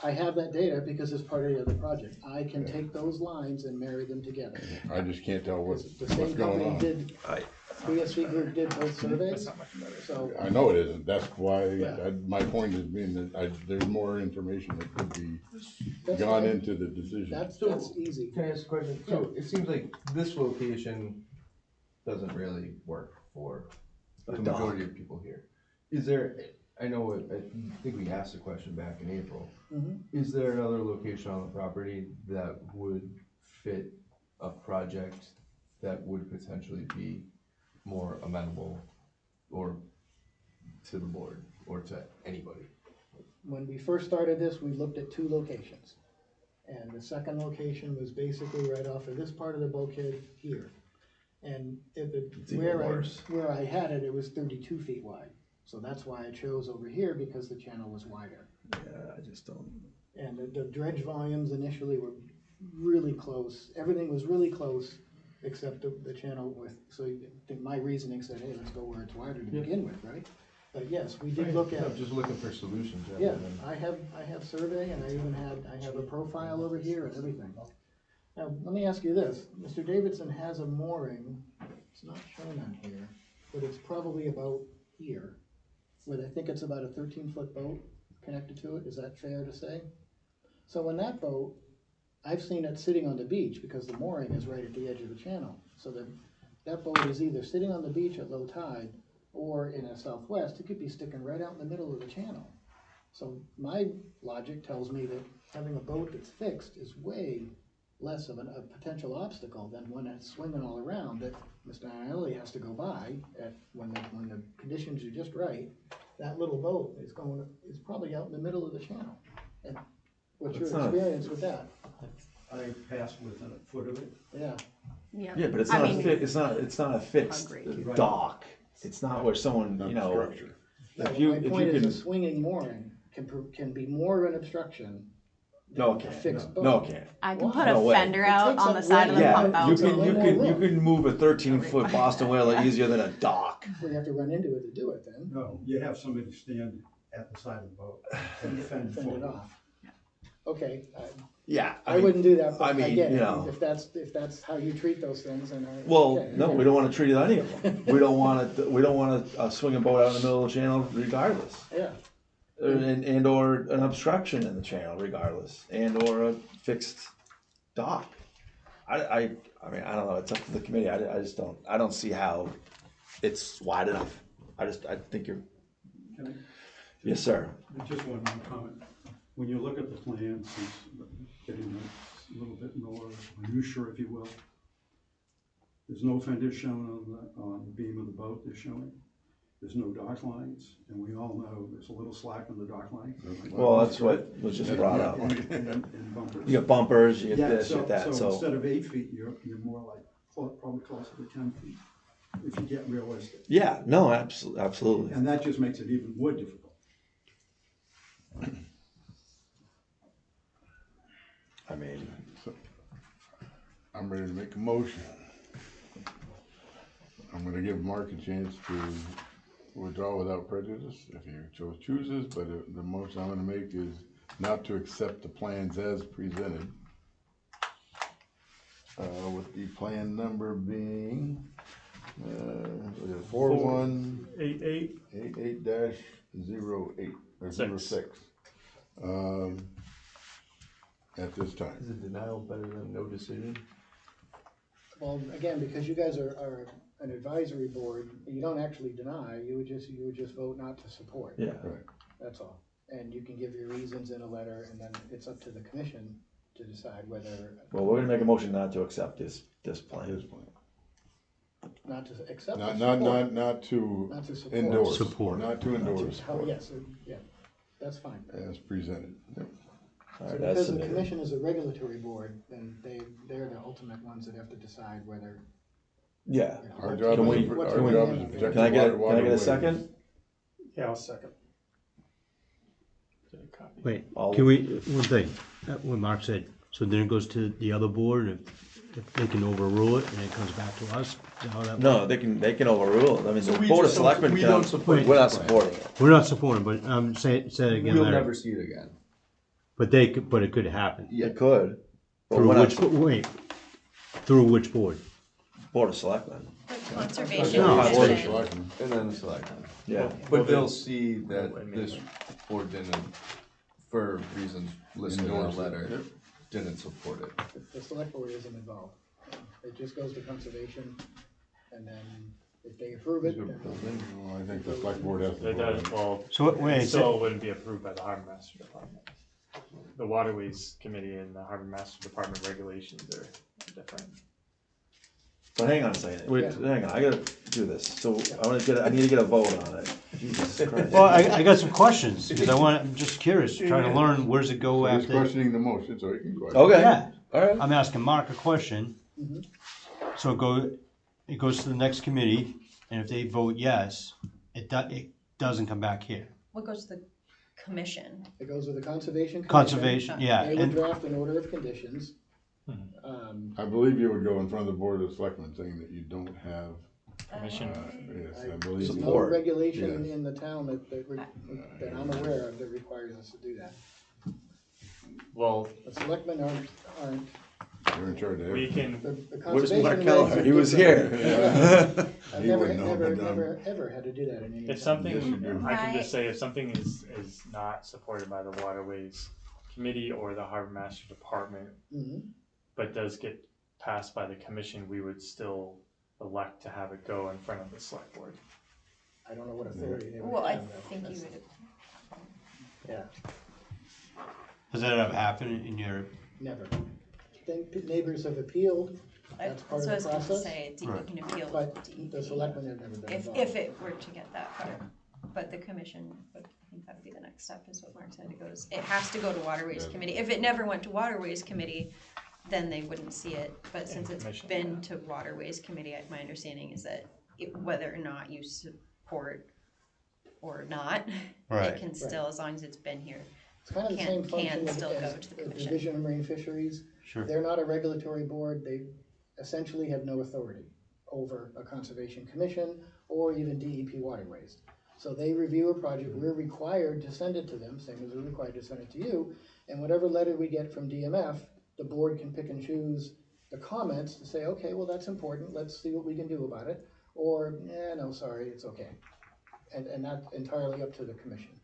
I have that data because it's part of the other project. I can take those lines and marry them together. I just can't tell what's The same going company on. did, BSV Group did both surveys, so. I know it isn't, that's why, Yeah. my point is being that there's more information that could be That's gone fine. into the decision. That's easy. Can I ask a question? So it seems like this location doesn't really work for the majority of people here. Is there, I think we asked the question back in April. Mhm. Is there another location on the property that would fit a project that would potentially be more amenable or to the board or to anybody? When we first started this, we looked at 2 locations. And the second location was basically right off of this part of the bulkhead here. And where I had it, it was 32 feet wide. So that's why I chose over here, because the channel was wider. Yeah, I just don't. And the dredge volumes initially were really close. Everything was really close. accept the channel with, so I think my reasoning said, hey, let's go where it's wider to begin with, right? But yes, we did look at, I'm just looking for solutions. rather yeah, than- I have survey and I have a profile over here and everything. Now, let me ask you this, Mr. Davidson has a mooring, it's not shown on here, but it's probably about here, with, I think it's about a 13-foot boat connected to it, is that fair to say? So in that boat, I've seen it sitting on the beach because the mooring is right at the edge of the channel. So that boat is either sitting on the beach at low tide or in a southwest, it could be sticking right out in the middle of the channel. So my logic tells me that having a boat that's fixed is way less of a potential obstacle than when it's swinging all around that Mr. Anelli has to go by when the conditions are just right. That little boat is probably out in the middle of the channel. And what's your experience with that? I passed within a foot of it. Yeah. Yeah, but it's not it's not a fixed Right. dock. It's not where someone, Not you the know, structure. My point is a swinging mooring can be more of an obstruction no, than it a can't. fixed boat. No, it can't. I can Why? put No a way. fender It out takes on up the side of the way pump more- Yeah, out. you It's a can way you more can you room. can move a 13-foot Boston whaler easier than a dock. We have to run into it to do it then. No, you have somebody stand at the side of the boat and fend Fend it forward. off. Okay, Yeah, I wouldn't do that, but I mean, I get you it. know. If that's how you treat those things, then I. Well, okay, no, okay. we don't want to treat it any of them. We don't want it. We don't want a swinging boat out in the middle of the channel, regardless. Yeah, And or an obstruction in the channel, regardless, and or a fixed dock. I mean, I don't know. It's up to the committee. I just don't see how it's wide enough. I think you're. Can I- Yes, sir. Just one more comment. When you look at the plans, it's getting a little bit more minutiae, if you will. There's no fender shown on the beam of the boat they're showing. There's no dock lines, and we all know there's a little slack in the dock lines. Well, that's what was just brought up. And bumpers. You got bumpers. You get Yeah, this. You get that. so instead of 8 feet, you're more like, probably closer to 10 feet, if you get realistic. Yeah. No. Absolutely. And that just makes it even more difficult. I mean, I'm ready to make a motion. I'm gonna give Mark a chance to withdraw without prejudice, if he chooses, but the motion I'm gonna make is not to accept the plans as presented. With the plan number being, 4188-08 or 06. At this time. Is a denial better than no decision? well, again, because you guys are an advisory board, you don't actually deny, you would just vote not to support. yeah. Right. That's all. And you can give your reasons in a letter, and then it's up to the commission to decide whether. Well, we're gonna make a motion not to accept this plan. His plan. Not to accept. Not or to Not to support. endorse. Support. Not to endorse. Yes, yeah, that's fine. As presented. All So right, because that's the submitted. commission is a regulatory board, then they're the ultimate ones that have to decide whether. Yeah. you know, Our what's- job Can we- is, what's our going job on is to there. protect Can I the get waterways. a second? Yeah, I'll second. Wait, All- can we, one thing, what Mark said, so then it goes to the other board, if they can overrule it, and it comes back to us, is that how that works? No, they can overrule it. I mean, So the we board of just don't- selectmen we can. don't support We're not this plan. supporting it. We're not supporting, but, say it again, We'll Larry. never see it again. But it could happen. Yeah. It could. But Through we're not which, wait, through which board? board of selectmen. Conservation No. Board of Commission. Selectmen. And then the selectmen. Yeah. But they'll see that this board didn't, for reasons listed in the Endorse it. letter, didn't support it. The select board isn't involved. It just goes to conservation, and then if they approve it, then. Well, I think the select board has to. It vote. does, well, So, wait, it still wouldn't be approved by the Harbor Master Department. The Waterways Committee and the Harbor Master Department regulations are different. But hang on a second. Wait, Yeah. hang on. I gotta do this. So I need to get a vote on it. Jesus Christ. well, I got some questions, because I'm just curious, trying to learn, where's it go He's after? questioning the motion, so he can question. Okay. Yeah, All right. I'm asking Mark a question. Mhm. So it goes to the next committee, and if they vote yes, it doesn't come back here. What goes to the commission? It goes to the conservation commission. Conservation, yeah, They would and, draft an order of conditions, I believe you would go in front of the Board of Selectmen saying that you don't have, Permission. yes, I believe. There's no Support. regulation Yes. in the town that I'm aware of that requires us to do that. Well, The selectmen aren't, You're in charge of we everything. can, the Where's conservation Mark regs Keller? are He was different. here. I've He never, would know, never, but, never, ever had to do that in any if town. Yes, you do. something, I can just say if something is not supported by the Waterways Committee or the Harbor Master Department, Mhm. but does get passed by the commission, we would still elect to have it go in front of the select board. I don't know what authority they would Well, I have. though. think you That's- would, Yeah, Has that ever happened in your, never. Think neighbors have appealed, that's that's part what of I was the gonna process, say, it's- you Right. can appeal but to DEP. the selectmen have never been If involved. it were to get that far, but the commission, would I think that would be the next step, is what Mark said, it goes, it has to go to Waterways Yeah. Committee. If it never went to Waterways Committee, then they wouldn't see it, but since it's commission, been to Waterways Committee, my understanding is that whether or not you support or not, Right. it can still, as long as it's been here. It's kind of the can- same function can as still go as to the the commission. Division of Marine Fisheries. sure, They're not a regulatory board, they essentially have no authority over a conservation commission or even DEP waterways. So they review a project, we're required to send it to them, same as we're required to send it to you, and whatever letter we get from DMF, the board can pick and choose the comments to say, okay, well, that's important, let's see what we can do about it, or, no, sorry, it's okay. And that's entirely up to the commission.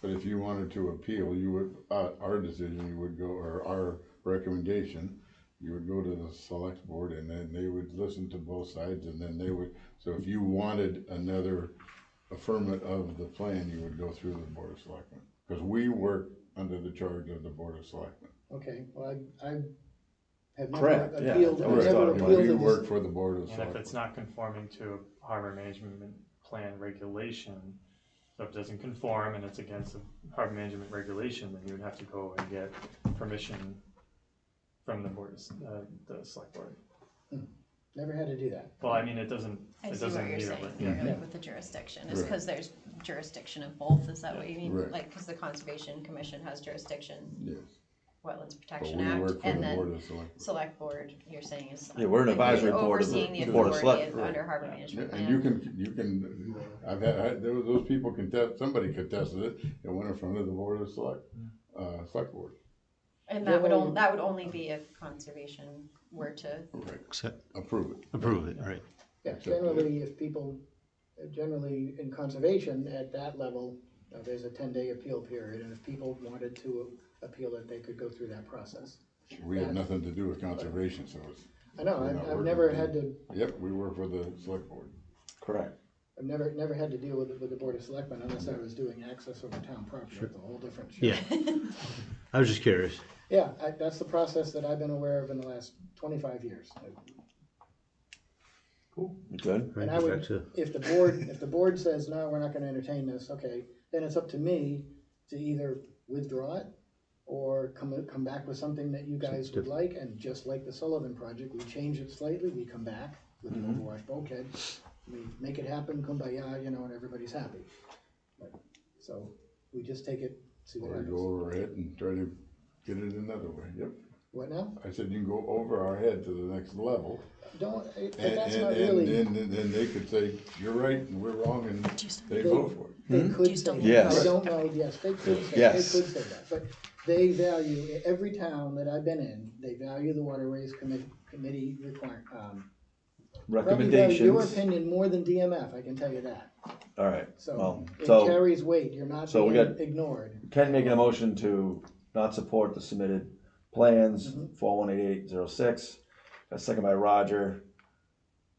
But if you wanted to appeal, you would, our decision, you would go, or our recommendation, you would go to the select board and then they would listen to both sides and then they would, so if you wanted another affirmation of the plan, you would go through the Board of Selectmen. Because we work under the charge of the Board of Selectmen. Okay, well, I have never Correct, yeah, appealed, I I've always never thought it was- appealed We to work this. for the Board of And if Selectmen. it's not conforming to harbor management plan regulation, so if it doesn't conform and it's against the harbor management regulation, then you would have to go and get permission from the board, the select board. Never had to do that. Well, I mean, it doesn't, I it see what doesn't you're need saying, a, here, Yeah. like with the jurisdiction, is Right. because there's jurisdiction of both, is that what you mean? Right. Like, because the Conservation Commission has jurisdiction, Yes, Wetlands but Protection we Act, work for and the Board then of Selectmen. Select Board, you're saying is. Yeah, we're an advisory board of the Overseeing the Board of authority Selectmen. under harbor management And plan. you can, those people somebody contested it, it went in front of the Board of Select Board. And Generally- that would only be if conservation were to, accept, Approve it. approve it, right? Yeah, Except generally, if people, generally in conservation, at that level, there's a 10-day appeal period, and if people wanted to appeal it, they could go through that process. We have nothing to do with conservation, so it's. I know, we're not I've working never with had them. to, Yep, we work for the Select Board. Correct. I've never had to deal with the Board of Selectmen unless I was doing access over town property, that's a whole different. Yeah. I was just curious. Yeah, that's the process that I've been aware of in the last 25 years. You good? And I would, if the board says, no, we're not gonna entertain this, okay, then it's up to me to either withdraw it or come back with something that you guys would like, and just like the Sullivan project, we change it slightly, we come back with an overwash bulkhead, we make it happen, kumbaya, and everybody's happy. So, we just take it, see what Or happens. go over our head and try to get it another way, yep. What now? I said you can go over our head to the next level. Don't, And, that's not really. and then they could say, you're right and we're wrong, and they vote for it. They Do you could still say need that, Yes. I don't know, yes, they could say, Yes. they could say that, but they value, every town that I've been in, they value the Waterways Committee probably value your Recommendations. opinion more than DMF, I can tell you that. All right, So, well, it so carries weight, you're not so we being got- ignored. Ken making a motion to not support the submitted plans, 418806. Got a second by Roger.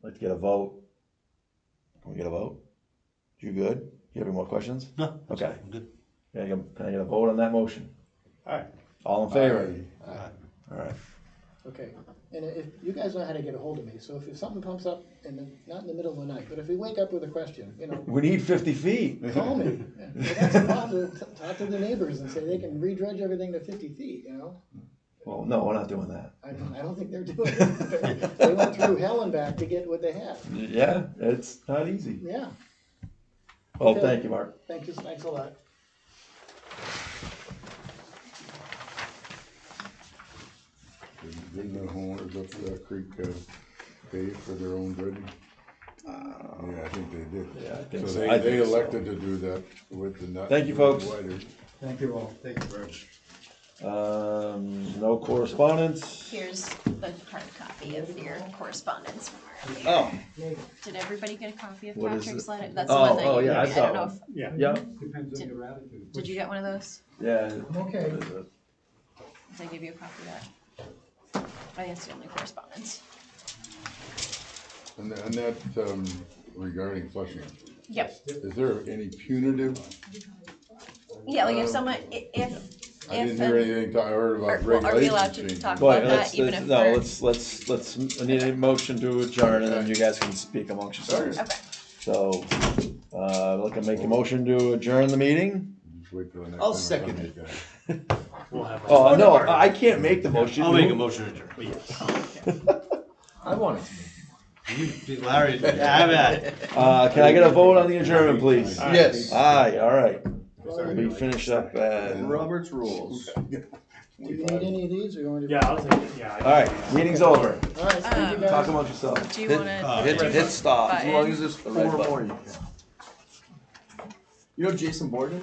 Like to get a vote. Can we get a vote? You good? You have any more questions? No. Okay. I'm good. Can I get a vote on that motion? Aye. All in favor? Aye. All right. Okay, and if, you guys know how to get a hold of me, so if something comes up, not in the middle of the night, but if we wake up with a question, We need 50 feet. call me. Well, that's a positive, talk to the neighbors and say they can redredge everything to 50 feet, Well, no, we're not doing that. I don't think they're doing it. They went through hell and back to get what they had. Yeah, it's not easy. Yeah, Well, Okay. thank you, Mark. thanks a lot. Didn't the homeowners up to that creek, pay for their own dredging? Yeah, I think they did. Yeah, I think So so. they, I they think so. elected to do that with the net. Thank you, folks. wider. Thank you all. Thank you very much. No correspondence. Here's the hard copy of your correspondence from earlier. Oh, Did everybody get a copy of What is Patrick's it? letter? That's the Oh, one that oh, you, yeah, I I saw don't know one. if, Yeah. yeah, Depends on Did- your attitude. did you get one of those? yeah. Okay. What is it? Did I give you a copy of that? I think it's the only correspondence. And that, regarding Flushing, Yep. is there any punitive? Yeah, like if someone, if, I didn't hear anything, I heard about Well, are we allowed regulations to changing. talk Boy, about that, even if no, we're? let's, I need a motion to adjourn and then you guys can speak amongst yourselves. Okay. So, look, I make a motion to adjourn the meeting. Just wait till the next I'll time I second come it. back. We'll have. Oh, no, I can't make the motion. I'll make a motion to adjourn, yes. I wanted to make. Larry, have at it. Can I get a vote on the adjournment, please? Yes. Aye, all right. We finish up at, And Robert's rules. Do you need any of these, or you want to? Yeah, I'll take it, yeah. all right, meeting's over. All right, thank you guys. Talk amongst yourselves. Do you wanna? Hit stop. Button. As long as there's The red 4 button. more, you can. You know Jason Borden?